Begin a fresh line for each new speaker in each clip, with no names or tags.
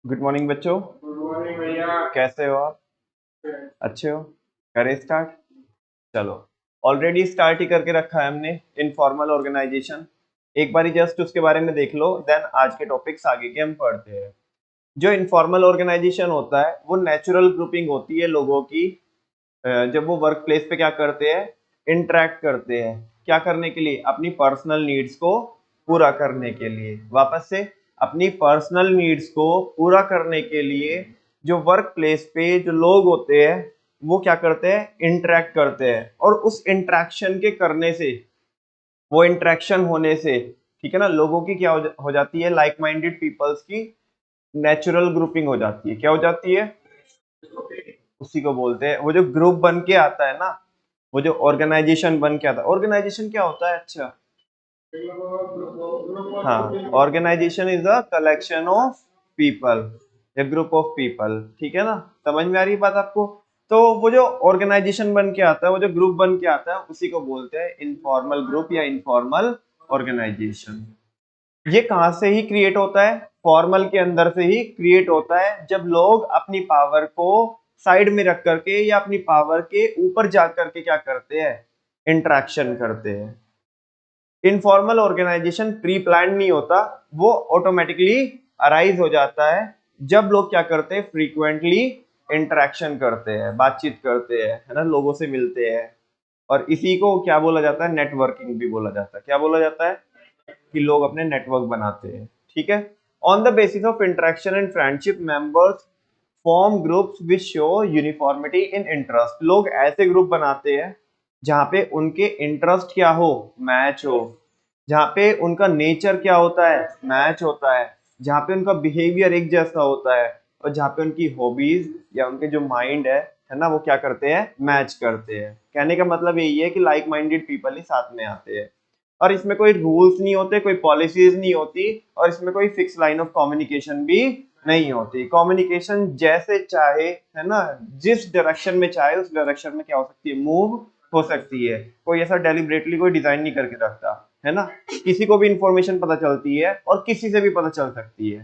Good morning बच्चों।
Good morning भैया।
कैसे हो आप? अच्छे हो? करें स्टार्ट। चलो, ऑलरेडी स्टार्ट ही करके रखा है हमने इनफॉर्मल ऑर्गेनाइजेशन। एक बारी जस्ट उसके बारे में देख लो, देन आज के टॉपिक्स आगे के हम पढ़ते हैं। जो इनफॉर्मल ऑर्गेनाइजेशन होता है वो नेचुरल ग्रुपिंग होती है लोगों की। जब वो वर्क प्लेस पे क्या करते हैं, इंटरेक्ट करते हैं। क्या करने के लिए? अपनी पर्सनल नीड्स को पूरा करने के लिए। वापस से, अपनी पर्सनल नीड्स को पूरा करने के लिए जो वर्क प्लेस पे जो लोग होते हैं वो क्या करते हैं, इंटरेक्ट करते हैं। और उस इंटरेक्शन के करने से, वो इंटरेक्शन होने से, ठीक है ना, लोगों की क्या हो जाती है, लाइक माइंडेड पीपल्स की नेचुरल ग्रुपिंग हो जाती है। क्या हो जाती है? उसी को बोलते हैं, वो जो ग्रुप बन के आता है ना, वो जो ऑर्गेनाइजेशन बन के आता है। ऑर्गेनाइजेशन क्या होता है? अच्छा, हाँ, organisation is a collection of people, a group of people. ठीक है ना, समझ में आ रही बात आपको? तो वो जो ऑर्गेनाइजेशन बन के आता है, वो जो ग्रुप बन के आता है, उसी को बोलते हैं इनफॉर्मल ग्रुप या इनफॉर्मल ऑर्गेनाइजेशन। ये कहाँ से ही क्रिएट होता है? फॉर्मल के अंदर से ही क्रिएट होता है, जब लोग अपनी पावर को साइड में रख करके या अपनी पावर के ऊपर जा करके क्या करते हैं, इंटरेक्शन करते हैं। इनफॉर्मल ऑर्गेनाइजेशन प्री प्लान नहीं होता, वो ऑटोमेटिकली अराइज हो जाता है जब लोग क्या करते हैं, फ्रीक्वेंटली इंटरेक्शन करते हैं, बातचीत करते हैं, है ना, लोगों से मिलते हैं। और इसी को क्या बोला जाता है, नेटवर्किंग भी बोला जाता है। क्या बोला जाता है? कि लोग अपने नेटवर्क बनाते हैं। ठीक है। On the basis of interaction and friendship, members form groups which show uniformity in interest. लोग ऐसे ग्रुप बनाते हैं जहां पे उनके इंटरेस्ट क्या हो, मैच हो। जहां पे उनका नेचर क्या होता है, मैच होता है। जहां पे उनका बिहेवियर एक जैसा होता है, और जहां पे उनकी हॉबीज या उनके जो माइंड है ना, वो क्या करते हैं, मैच करते हैं। कहने का मतलब यही है कि लाइक माइंडेड पीपल ही साथ में आते हैं। और इसमें कोई रूल्स नहीं होते, कोई पॉलिसीज नहीं होती, और इसमें कोई फिक्स लाइन ऑफ कम्युनिकेशन भी नहीं होती। कम्युनिकेशन जैसे चाहे, है ना, जिस डायरेक्शन में चाहे उस डायरेक्शन में क्या हो सकती है, मूव हो सकती है। कोई ऐसा डेलिबरेटली कोई डिजाइन नहीं करके रखता, है ना। किसी को भी इंफॉर्मेशन पता चलती है और किसी से भी पता चल सकती है।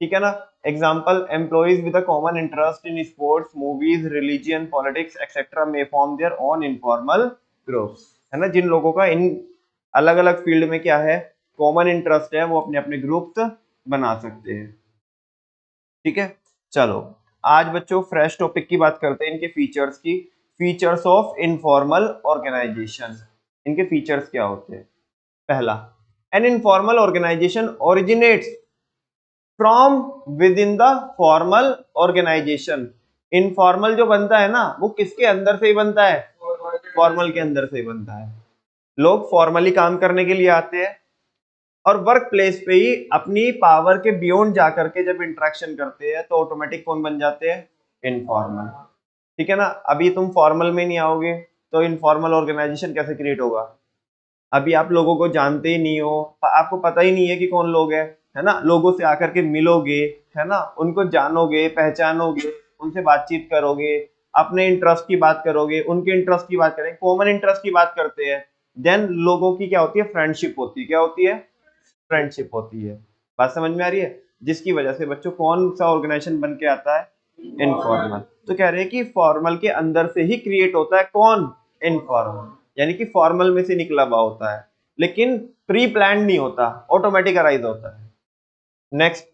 ठीक है ना। Example, employees with a common interest in sports, movies, religion, politics etcetera may form their own informal groups. है ना, जिन लोगों का इन अलग अलग फील्ड में क्या है, कॉमन इंटरेस्ट है, वो अपने अपने ग्रुप्स बना सकते हैं। ठीक है। चलो, आज बच्चों फ्रेश टॉपिक की बात करते हैं, इनके फीचर्स की। Features of informal organisation. इनके फीचर्स क्या होते हैं? पहला, an informal organisation originates from within the formal organisation. Informal जो बनता है ना, वो किसके अंदर से ही बनता है? फॉर्मल के अंदर से ही बनता है। लोग फॉर्मली काम करने के लिए आते हैं, और वर्क प्लेस पे ही अपनी पावर के बियॉन्ड जाकर के जब इंटरेक्शन करते हैं तो ऑटोमेटिक कौन बन जाते हैं, इनफॉर्मल। ठीक है ना। अभी तुम फॉर्मल में नहीं आओगे तो इनफॉर्मल ऑर्गेनाइजेशन कैसे क्रिएट होगा? अभी आप लोगों को जानते ही नहीं हो, आपको पता ही नहीं है कि कौन लोग है ना। लोगों से आकर के मिलोगे, है ना, उनको जानोगे, पहचानोगे, उनसे बातचीत करोगे, अपने इंटरेस्ट की बात करोगे, उनके इंटरेस्ट की बात करेंगे, कॉमन इंटरेस्ट की बात करते हैं। देन लोगों की क्या होती है, फ्रेंडशिप होती है। क्या होती है? फ्रेंडशिप होती है। बात समझ में आ रही है? जिसकी वजह से बच्चों कौन सा ऑर्गेनाइजेशन बन के आता है, इनफॉर्मल। तो कह रहे हैं कि फॉर्मल के अंदर से ही क्रिएट होता है कौन, इनफॉर्मल। यानी कि फॉर्मल में से निकला हुआ होता है, लेकिन प्री प्लान नहीं होता, ऑटोमेटिक अराइज होता है। Next,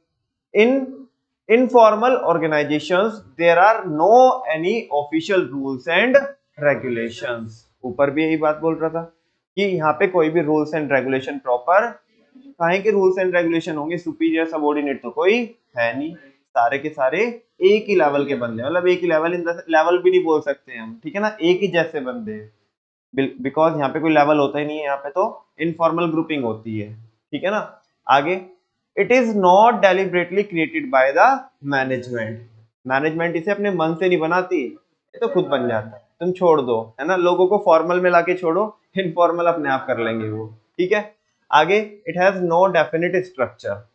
in informal organisations there are no any official rules and regulations. ऊपर भी यही बात बोल रहा था कि यहाँ पे कोई भी रूल्स एंड रेगुलेशन प्रॉपर, काहे के रूल्स एंड रेगुलेशन होंगे? सुपीरियर सबॉर्डिनेट तो कोई है नहीं, सारे के सारे एक ही लेवल के बंदे, मतलब एक ही लेवल, इन लेवल भी नहीं बोल सकते हम, ठीक है ना, एक ही जैसे बंदे हैं। बिकॉज यहाँ पे कोई लेवल होता ही नहीं है, यहाँ पे तो इनफॉर्मल ग्रुपिंग होती है। ठीक है ना। आगे, it is not deliberately created by the management. Management इसे अपने मन से नहीं बनाती, ये तो खुद बन जाता है। तुम छोड़ दो, है ना, लोगों को फॉर्मल में लाके छोड़ो, इनफॉर्मल अपने आप कर लेंगे वो। ठीक है। आगे, it has no definite structure.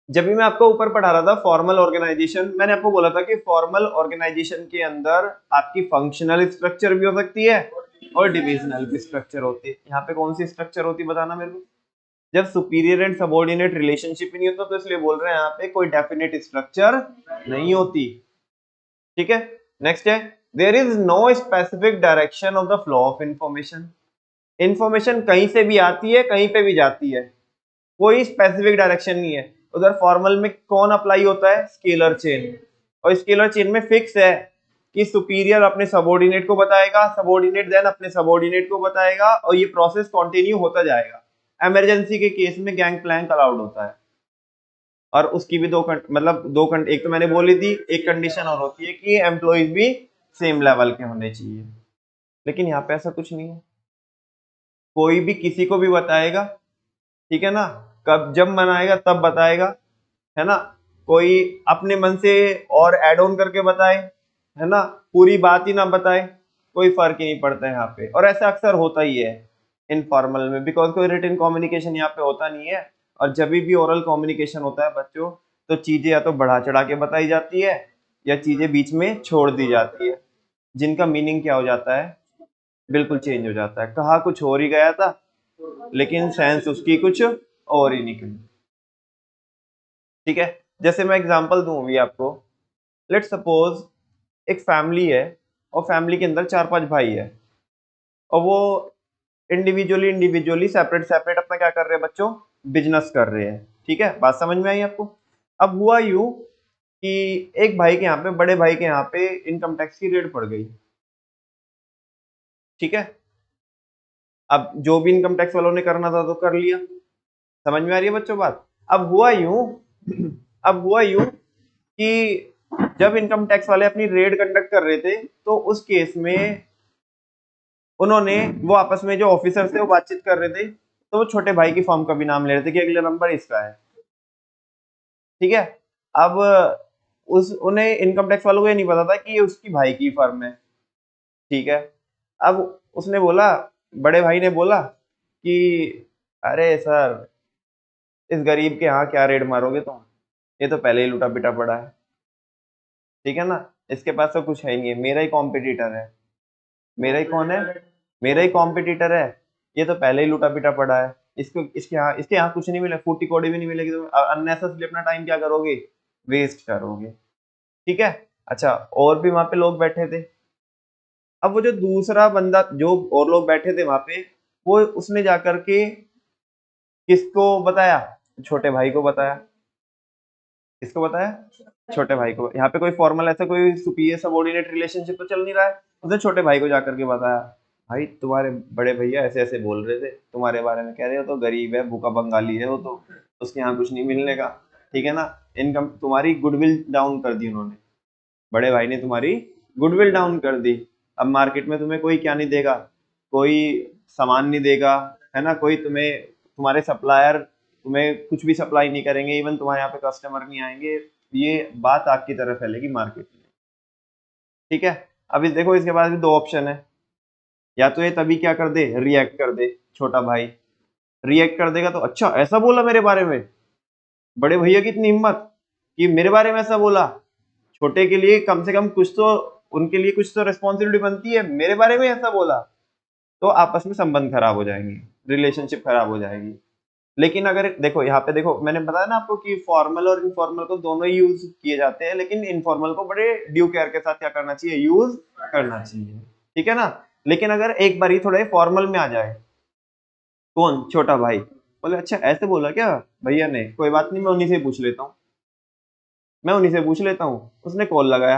जब भी मैं आपको ऊपर पढ़ा रहा था फॉर्मल ऑर्गेनाइजेशन, मैंने आपको बोला था कि फॉर्मल ऑर्गेनाइजेशन के अंदर आपकी फंक्शनल स्ट्रक्चर भी हो सकती है और डिविजनल भी स्ट्रक्चर होती है। यहाँ पे कौन सी स्ट्रक्चर होती है बताना मेरे को। जब सुपीरियर एंड सबऑर्डिनेट रिलेशनशिप ही नहीं होता, तो इसलिए बोल रहे हैं यहाँ पे कोई डेफिनेट स्ट्रक्चर नहीं होती। ठीक है, नेक्स्ट है there is no specific direction of the flow of information. Information कहीं से भी आती है, कहीं पे भी जाती है, कोई स्पेसिफिक डायरेक्शन नहीं है। उधर फॉर्मल में कौन अप्लाई होता है? Scalar chain. और स्केलर चेन में फिक्स है कि सुपीरियर अपने सबऑर्डिनेट को बताएगा, सबऑर्डिनेट देन अपने सबऑर्डिनेट को बताएगा, और ये प्रोसेस कंटिन्यू होता जाएगा। इमरजेंसी के केस में गैंग प्लैंक अलाउड होता है, और उसकी भी एक तो मैंने बोली थी, एक कंडीशन और होती है कि एम्प्लॉइज भी सेम लेवल के होने चाहिए। लेकिन यहाँ पे ऐसा कुछ नहीं है, कोई भी किसी को भी बताएगा, ठीक है ना, कब जब मन आएगा तब बताएगा, है ना, कोई अपने मन से और ऐड ऑन करके बताए, है ना, पूरी बात ही ना बताए, कोई फर्क ही नहीं पड़ता है यहाँ पे। और ऐसा अक्सर होता ही है इनफॉर्मल में, बिकॉज कोई रिटन कम्युनिकेशन यहाँ पे होता नहीं है। और जब भी ओरल कम्युनिकेशन होता है बच्चों, तो चीजें या तो बढ़ा चढ़ा के बताई जाती है, या चीजें बीच में छोड़ दी जाती है, जिनका मीनिंग क्या हो जाता है, बिल्कुल चेंज हो जाता है। कहा कुछ और ही गया था, लेकिन सेंस उसकी कुछ और ही निकली। ठीक है, जैसे मैं एग्जांपल दूं अभी आपको, लेट्स सपोज एक फैमिली है, और फैमिली के अंदर 4-5 भाई है, और वो इंडिविजुअली इंडिविजुअली सेपरेट सेपरेट अपना क्या कर रहे हैं बच्चों, बिजनेस कर रहे हैं। ठीक है, बात समझ में आई आपको? अब हुआ यूं कि एक भाई के यहाँ पे, बड़े भाई के यहाँ पे इनकम टैक्स की रेड पड़ गई। ठीक है, अब जो भी इनकम टैक्स वालों ने करना था तो कर लिया। समझ में आ रही है बच्चों बात? अब हुआ यूं अब हुआ यूं कि जब इनकम टैक्स वाले अपनी रेड कंडक्ट कर रहे थे, तो उस केस में उन्होंने, वो आपस में जो ऑफिसर थे वो बातचीत कर रहे थे, तो वो छोटे भाई की फॉर्म का भी नाम ले रहे थे कि अगला नंबर इसका है। ठीक है, अब उस उन्हें इनकम टैक्स वालों को ये नहीं पता था कि ये उसकी भाई की फर्म है। ठीक है, अब उसने बोला, बड़े भाई ने बोला कि अरे सर, इस गरीब के यहाँ क्या रेड मारोगे तुम, ये तो पहले ही लुटा पिटा पड़ा है। ठीक है ना, इसके पास तो कुछ है ही नहीं है, मेरा ही कॉम्पिटिटर है। मेरा ही कौन है? मेरा ही कॉम्पिटिटर है। ये तो पहले ही लूटा पिटा पड़ा है, इसको इसके यहाँ कुछ नहीं मिला, फूटी कौड़ी भी नहीं मिलेगी, तो अननेसेसरी अपना टाइम क्या करोगे, वेस्ट करोगे। ठीक है, अच्छा, और भी वहां पे लोग बैठे थे। अब वो जो दूसरा बंदा, जो और लोग बैठे थे वहां पे, वो उसने जाकर के किसको बताया? छोटे भाई को बताया। किसको बताया? छोटे भाई को। यहाँ पे कोई फॉर्मल ऐसा कोई सुपीरियर सबऑर्डिनेट रिलेशनशिप तो चल नहीं रहा है, उसने छोटे भाई को जाकर के बताया, भाई तुम्हारे बड़े भैया ऐसे ऐसे बोल रहे थे तुम्हारे बारे में, कह रहे हो तो गरीब है, भूखा बंगाली है वो तो, उसके यहाँ कुछ नहीं मिलने का। ठीक है ना, इनकम, तुम्हारी गुडविल डाउन कर दी उन्होंने, बड़े भाई ने तुम्हारी गुडविल डाउन कर दी। अब मार्केट में तुम्हें कोई क्या नहीं देगा, कोई सामान नहीं देगा, है ना, कोई तुम्हें, तुम्हारे सप्लायर तुम्हें कुछ भी सप्लाई नहीं करेंगे, इवन तुम्हारे यहाँ पे कस्टमर नहीं आएंगे। ये बात आग की तरह फैलेगी मार्केट में। ठीक है, अब इस देखो, इसके बाद भी दो ऑप्शन है, या तो ये तभी क्या कर दे, रिएक्ट कर दे, छोटा भाई रिएक्ट कर देगा, तो अच्छा ऐसा बोला मेरे बारे में, बड़े भैया की इतनी हिम्मत कि मेरे बारे में ऐसा बोला। छोटे के लिए कम से कम कुछ तो, उनके लिए कुछ तो रिस्पॉन्सिबिलिटी बनती है, मेरे बारे में ऐसा बोला, तो आपस में संबंध खराब हो जाएंगे, रिलेशनशिप खराब हो जाएगी। लेकिन अगर देखो, यहाँ पे देखो, मैंने बताया ना आपको कि फॉर्मल और इनफॉर्मल को दोनों ही यूज किए जाते हैं, लेकिन इनफॉर्मल को बड़े ड्यू केयर के साथ क्या करना चाहिए, यूज करना चाहिए। ठीक है ना, लेकिन अगर एक बार ही थोड़ा फॉर्मल में आ जाए, कौन? छोटा भाई बोले अच्छा ऐसे बोला क्या भैया ने, कोई बात नहीं, मैं उन्हीं से पूछ लेता हूँ, मैं उन्हीं से पूछ लेता हूँ। उसने कॉल लगाया,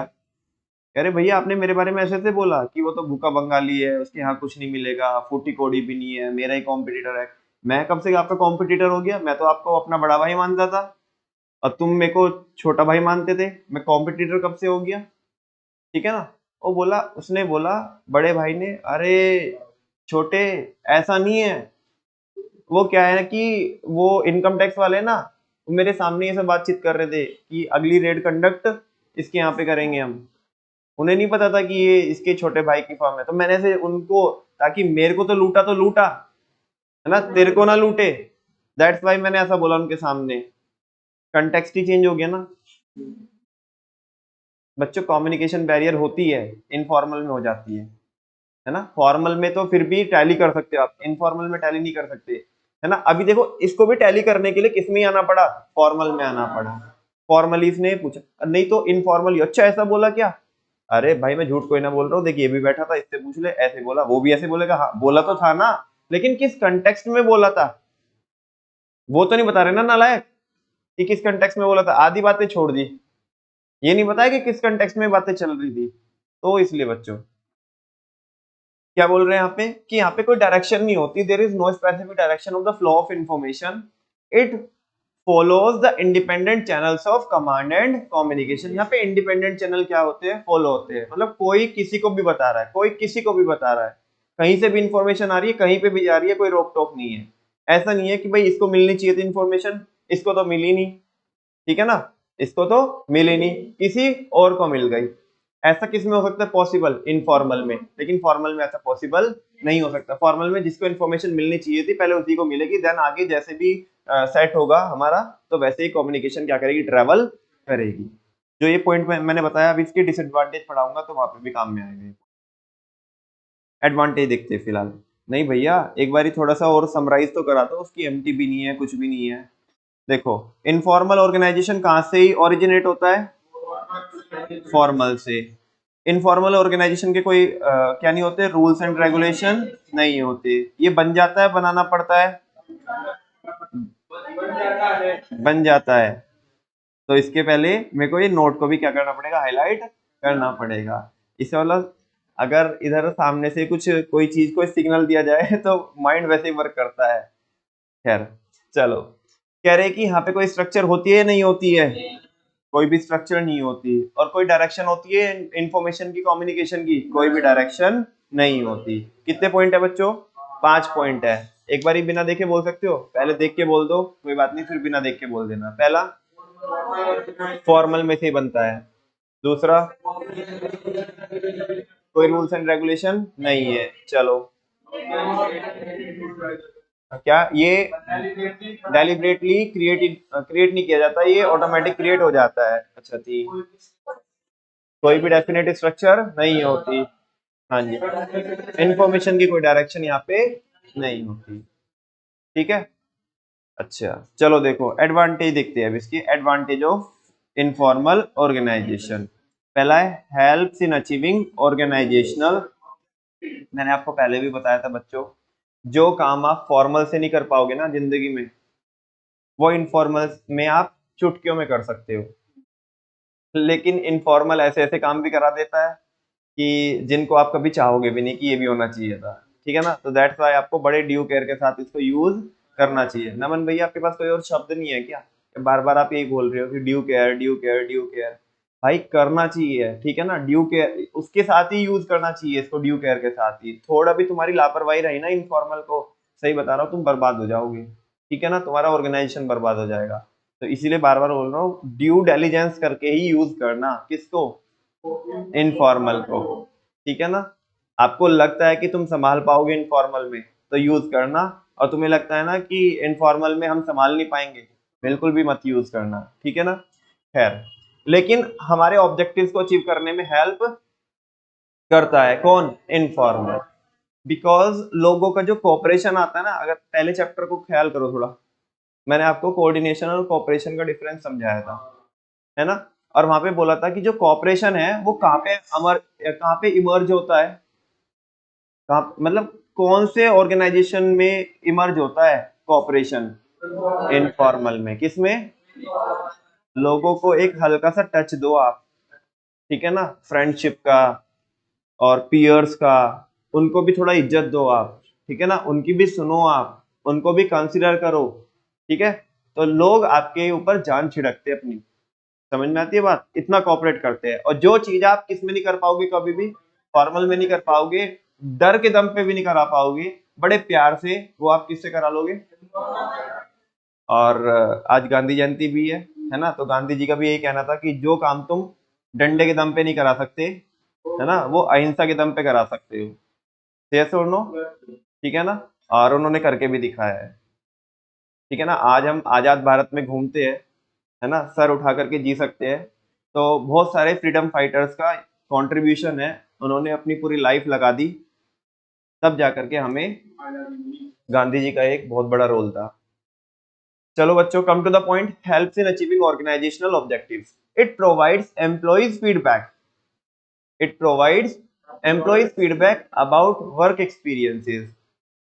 कह रहे भैया आपने मेरे बारे में ऐसे ऐसे बोला कि वो तो भूखा बंगाली है, उसके यहाँ कुछ नहीं मिलेगा, फूटी कोड़ी भी नहीं है, मेरा ही कॉम्पिटिटर है। मैं कब से आपका कॉम्पिटिटर हो गया? मैं तो आपको अपना बड़ा भाई मानता था, और तुम मेरे को छोटा भाई मानते थे, मैं कॉम्पिटिटर कब से हो गया? ठीक है ना। वो बोला, उसने बोला, बड़े भाई ने, अरे छोटे, ऐसा नहीं है, वो क्या है कि वो इनकम टैक्स वाले ना, वो मेरे सामने ये सब बातचीत कर रहे थे कि अगली रेड कंडक्ट इसके यहाँ पे करेंगे हम। उन्हें नहीं पता था कि ये इसके छोटे भाई की फॉर्म है, तो मैंने से उनको, ताकि मेरे को तो लूटा, है ना, तेरे को ना लूटे, दैट्स वाई मैंने ऐसा बोला उनके सामने। कंटेक्स्ट ही चेंज हो गया ना बच्चों, कम्युनिकेशन बैरियर होती है, इनफॉर्मल में हो जाती है ना। फॉर्मल में तो फिर भी टैली कर सकते हो आप, इनफॉर्मल में टैली नहीं कर सकते। है ना। अभी देखो इसको भी टैली करने के लिए किस में आना पड़ा, फॉर्मल में आना पड़ा। फॉर्मली इसने पूछा, नहीं तो इनफॉर्मली। अच्छा ऐसा बोला क्या, अरे भाई मैं झूठ कोई ना बोल रहा हूँ, देखिए ये भी बैठा था, इससे पूछ ले, ऐसे बोला, वो भी ऐसे बोलेगा, हाँ बोला तो था ना, लेकिन किस कंटेक्स्ट में बोला था वो तो नहीं बता रहे ना नालायक, कि किस कंटेक्स्ट में बोला था। आधी बातें छोड़ दी, ये नहीं बताया कि किस कंटेक्स्ट में बातें चल रही थी। तो इसलिए बच्चों क्या बोल रहे हैं यहाँ पे, कि यहाँ पे कोई डायरेक्शन नहीं होती, there is no specific direction of the flow of information, it follows the independent channels of command and communication. यहाँ पे इंडिपेंडेंट चैनल क्या होते हैं, फॉलो होते हैं, मतलब कोई किसी को भी बता रहा है, कोई किसी को भी बता रहा है, कहीं से भी इंफॉर्मेशन आ रही है, कहीं पे भी जा रही है, कोई रोक टोक नहीं है। ऐसा नहीं है कि भाई इसको मिलनी चाहिए थी इंफॉर्मेशन, इसको तो मिली नहीं, ठीक है ना, इसको तो मिली नहीं, किसी और को मिल गई। ऐसा किस में हो सकता है पॉसिबल, इनफॉर्मल में, लेकिन फॉर्मल में ऐसा पॉसिबल नहीं हो सकता। फॉर्मल में जिसको इन्फॉर्मेशन मिलनी चाहिए थी पहले उसी को मिलेगी, देन आगे जैसे भी सेट होगा हमारा तो वैसे ही कम्युनिकेशन क्या करेगी, ट्रेवल करेगी। जो ये पॉइंट मैंने बताया, अभी इसकी डिसएडवांटेज पढ़ाऊंगा तो वहां पे भी काम में आएंगे। एडवांटेज देखते हैं फिलहाल। नहीं भैया एक बार थोड़ा सा और समराइज तो करा दो, उसकी एमटी भी नहीं है, कुछ भी नहीं है। देखो इनफॉर्मल ऑर्गेनाइजेशन कहाँ से ही ओरिजिनेट होता है, फॉर्मल से। इनफॉर्मल ऑर्गेनाइजेशन के कोई क्या नहीं होते, रूल्स एंड रेगुलेशन नहीं होते, ये बन जाता है, बनाना पड़ता है, बन जाता है। तो इसके पहले मेरे को ये नोट को भी क्या करना पड़ेगा, हाईलाइट करना पड़ेगा। इससे मतलब अगर इधर सामने से कुछ कोई चीज को सिग्नल दिया जाए तो माइंड वैसे ही वर्क करता है। खैर चलो, कह रहे कि यहाँ पे कोई स्ट्रक्चर होती है नहीं होती है, कोई भी स्ट्रक्चर नहीं होती, और कोई डायरेक्शन होती है इंफॉर्मेशन की, कम्युनिकेशन की, कोई भी डायरेक्शन नहीं होती। कितने पॉइंट है बच्चों, 5 पॉइंट है। एक बार बिना देखे बोल सकते हो, पहले देख के बोल दो कोई बात नहीं, फिर बिना देख के बोल देना। पहला फॉर्मल में से ही बनता है, दूसरा कोई रूल्स एंड रेगुलेशन नहीं है, चलो क्या ये डेलिबरेटली क्रिएट नहीं किया जाता, ये ऑटोमेटिक क्रिएट हो जाता है। अच्छा तीन, कोई भी डेफिनेट स्ट्रक्चर नहीं होती, हाँ जी, इंफॉर्मेशन की कोई डायरेक्शन यहाँ पे नहीं होती, ठीक है। अच्छा चलो देखो एडवांटेज देखते हैं अब इसकी, एडवांटेज ऑफ इनफॉर्मल ऑर्गेनाइजेशन। पहला है हेल्प्स इन अचीविंग ऑर्गेनाइजेशनल, मैंने आपको पहले भी बताया था बच्चों, जो काम आप फॉर्मल से नहीं कर पाओगे ना जिंदगी में, वो इनफॉर्मल में आप चुटकियों में कर सकते हो। लेकिन इनफॉर्मल ऐसे ऐसे काम भी करा देता है कि जिनको आप कभी चाहोगे भी नहीं कि ये भी होना चाहिए था, ठीक है ना। तो दैट्स वाई आपको बड़े ड्यू केयर के साथ इसको यूज करना चाहिए। नमन भैया आपके पास कोई और शब्द नहीं है क्या, बार बार आप यही बोल रहे हो कि due care due care due care, भाई करना चाहिए, ठीक है ना, ड्यू केयर उसके साथ ही यूज करना चाहिए इसको, ड्यू केयर के साथ ही। थोड़ा भी तुम्हारी लापरवाही रही ना इनफॉर्मल को, सही बता रहा हूँ तुम बर्बाद हो जाओगे, ठीक है ना, तुम्हारा ऑर्गेनाइजेशन बर्बाद हो जाएगा। तो इसीलिए बार बार बोल रहा हूँ ड्यू डेलिजेंस करके ही यूज करना, किसको, इनफॉर्मल को, ठीक है ना। आपको लगता है कि तुम संभाल पाओगे इनफॉर्मल में तो यूज करना, और तुम्हें लगता है ना कि इनफॉर्मल में हम संभाल नहीं पाएंगे, बिल्कुल भी मत यूज करना, ठीक है ना। खैर लेकिन हमारे ऑब्जेक्टिव्स को अचीव करने में हेल्प करता है कौन, इनफॉर्मल। बिकॉज लोगों का जो कोऑपरेशन आता है ना, अगर पहले चैप्टर को ख्याल करो थोड़ा, मैंने आपको कोऑर्डिनेशन और कोऑपरेशन का डिफरेंस समझाया था, है ना। और वहां पे बोला था कि जो कोऑपरेशन है वो कहाँ पे इमर्ज होता है, कहाँ मतलब कौन से ऑर्गेनाइजेशन में इमर्ज होता है कोऑपरेशन, इनफॉर्मल में। किसमें, लोगों को एक हल्का सा टच दो आप, ठीक है ना, फ्रेंडशिप का और पियर्स का, उनको भी थोड़ा इज्जत दो आप, ठीक है ना, उनकी भी सुनो आप, उनको भी कंसीडर करो, ठीक है। तो लोग आपके ऊपर जान छिड़कते अपनी, समझ में आती है बात, इतना कॉपरेट करते हैं। और जो चीज आप किस में नहीं कर पाओगे, कभी भी फॉर्मल में नहीं कर पाओगे, डर के दम पे भी नहीं करा पाओगे, बड़े प्यार से वो आप किससे करा लोगे। और आज गांधी जयंती भी है ना, तो गांधी जी का भी यही कहना था कि जो काम तुम डंडे के दम पे नहीं करा सकते, है ना, वो अहिंसा के दम पे करा सकते हो, यस और नो, ठीक है ना। और उन्होंने करके भी दिखाया है, ठीक है ना। आज हम आजाद भारत में घूमते हैं, है ना, सर उठा करके जी सकते हैं, तो बहुत सारे फ्रीडम फाइटर्स का कंट्रीब्यूशन है, उन्होंने अपनी पूरी लाइफ लगा दी, तब जा करके हमें गांधी जी का एक बहुत बड़ा रोल था। चलो बच्चों, come to the point. Helps in achieving organisational objectives. It provides employees feedback. It provides employees feedback about work experiences.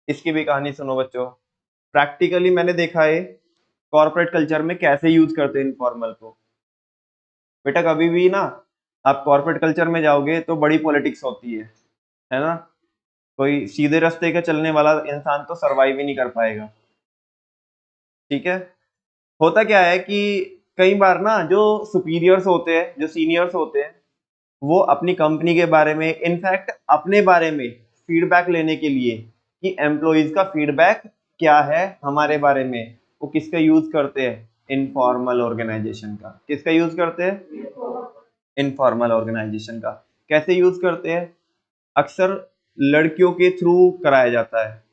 इसकी भी कहानी सुनो बच्चों। प्रैक्टिकली मैंने देखा है कॉर्पोरेट कल्चर में कैसे यूज करते हैं इनफॉर्मल को। बेटा कभी भी ना आप कॉर्पोरेट कल्चर में जाओगे तो बड़ी पॉलिटिक्स होती है ना। कोई सीधे रास्ते का चलने वाला इंसान तो सरवाइव ही नहीं कर पाएगा। ठीक है। होता क्या है कि कई बार ना जो सुपीरियर्स होते हैं, जो सीनियर्स होते हैं, वो अपनी कंपनी के बारे में, इनफैक्ट अपने बारे में फीडबैक लेने के लिए कि एम्प्लॉइज का फीडबैक क्या है हमारे बारे में, वो किसका यूज करते हैं? इनफॉर्मल ऑर्गेनाइजेशन का। किसका यूज करते हैं? इनफॉर्मल ऑर्गेनाइजेशन का। कैसे यूज करते हैं? अक्सर लड़कियों के थ्रू कराया जाता है।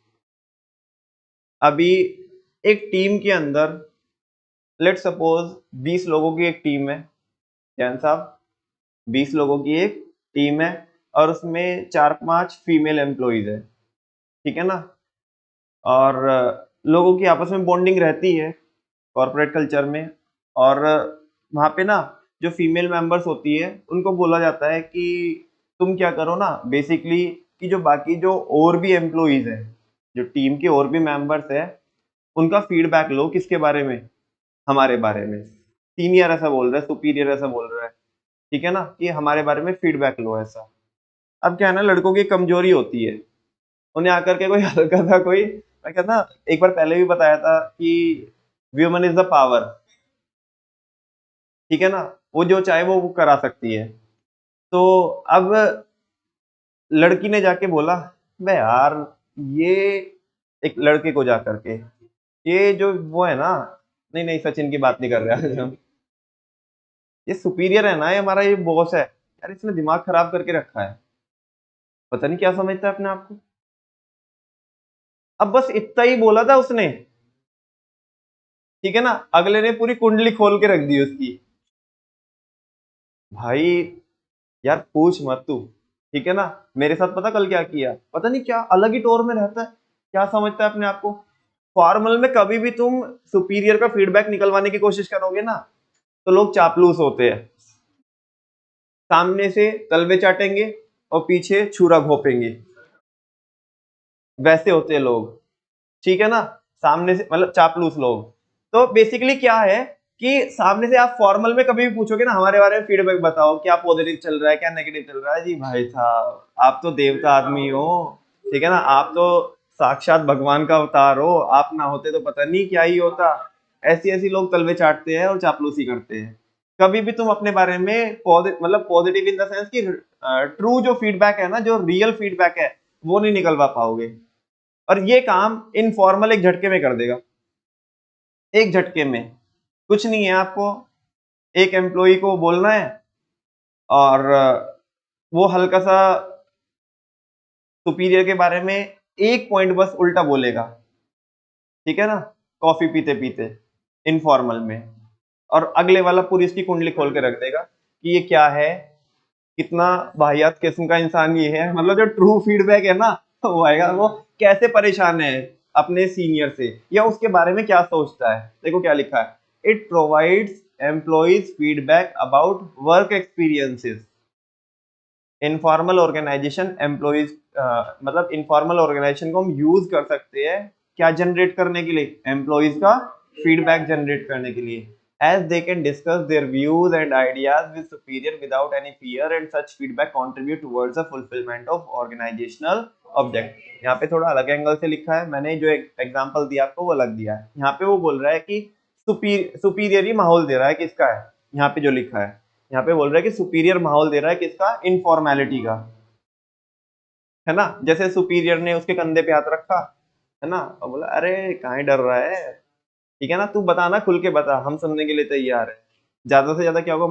अभी एक टीम के अंदर लेट सपोज 20 लोगों की एक टीम है, जैन साहब 20 लोगों की एक टीम है और उसमें 4-5 फीमेल एम्प्लॉइज है। ठीक है ना। और लोगों की आपस में बॉन्डिंग रहती है कॉर्पोरेट कल्चर में। और वहाँ पे ना जो फीमेल मेंबर्स होती है उनको बोला जाता है कि तुम क्या करो ना बेसिकली, कि जो बाकी जो और भी एम्प्लॉइज है, जो टीम के और भी मेंबर्स है, उनका फीडबैक लो। किसके बारे में? हमारे बारे में। सीनियर ऐसा बोल रहा है, सुपीरियर ऐसा बोल रहा है, ठीक है ना, कि हमारे बारे में फीडबैक लो ऐसा। अब क्या है ना, लड़कों की कमजोरी होती है, उन्हें आकर के कोई हल्का सा कोई, मैं कहता एक बार पहले भी बताया था कि वुमन इज द पावर। ठीक है ना। वो जो चाहे वो करा सकती है। तो अब लड़की ने जाके बोला, बे यार ये, एक लड़के को जा करके, ये जो वो है ना, नहीं नहीं सचिन की बात नहीं कर रहे आज हम, ये सुपीरियर है ना, ये हमारा ये बॉस है यार, इसने दिमाग खराब करके रखा है, पता नहीं क्या समझता है अपने आप को। अब बस इतना ही बोला था उसने, ठीक है ना, अगले ने पूरी कुंडली खोल के रख दी उसकी। भाई यार पूछ मत तू। ठीक है ना। मेरे साथ पता कल क्या किया, पता नहीं क्या अलग ही टोर में रहता है, क्या समझता है अपने आप को। फॉर्मल में कभी भी तुम सुपीरियर का फीडबैक निकलवाने की कोशिश करोगे ना, तो लोग चापलूस होते हैं। सामने से तलवे चाटेंगे और पीछे छुरा घोपेंगे, वैसे होते हैं लोग। ठीक है ना। सामने से मतलब चापलूस लोग। तो बेसिकली क्या है कि सामने से आप फॉर्मल में कभी भी पूछोगे ना हमारे बारे में फीडबैक बताओ, क्या पॉजिटिव चल रहा है, क्या नेगेटिव चल रहा है, जी भाई साहब आप तो देवता आदमी हो। ठीक है ना। आप तो साक्षात भगवान का अवतार हो, आप ना होते तो पता नहीं क्या ही होता। ऐसी ऐसी लोग तलवे चाटते हैं और चापलूसी करते हैं। कभी भी तुम अपने बारे में मतलब पॉजिटिव इन द सेंस कि ट्रू जो फीडबैक है ना, जो रियल फीडबैक है, वो नहीं निकलवा पाओगे। और ये काम इनफॉर्मल एक झटके में कर देगा। एक झटके में कुछ नहीं है, आपको एक एम्प्लॉय को बोलना है और वो हल्का सा सुपीरियर के बारे में एक पॉइंट बस उल्टा बोलेगा, ठीक है ना, कॉफी पीते पीते इनफॉर्मल में, और अगले वाला पूरी इसकी कुंडली खोल के रख देगा कि ये क्या है, कितना वाहियात किस्म का इंसान ये है। मतलब जो ट्रू फीडबैक है ना, वो आएगा, वो कैसे परेशान है अपने सीनियर से या उसके बारे में क्या सोचता है। देखो क्या लिखा है, it provides employees feedback about work experiences. Informal organisation employees, मतलब इनफॉर्मल ऑर्गेनाइजेशन को हम यूज कर सकते हैं क्या जनरेट करने के लिए? एम्प्लॉइज का फीडबैक जनरेट करने के लिए, as they can discuss their views and ideas with superior without any fear, and such feedback contribute towards the fulfillment of organizational object। यहाँ पे थोड़ा अलग एंगल से लिखा है, मैंने जो एक एग्जांपल दिया आपको वो अलग दिया है। यहाँ पे वो बोल रहा है कि सुपीरियर ही माहौल दे रहा है, किसका है यहाँ पे जो लिखा है, यहाँ पे बोल रहा है कि सुपीरियर माहौल दे रहा है किसका? इनफॉर्मेलिटी का, है ना। जैसे सुपीरियर ने उसके कंधे पे हाथ रखा, है ना, और बोला अरे कहाँ डर रहा है, ठीक है ना, तू बता ना, खुल के बता, हम सुनने के लिए तैयार है। ज्यादा से ज्यादा क्या होगा,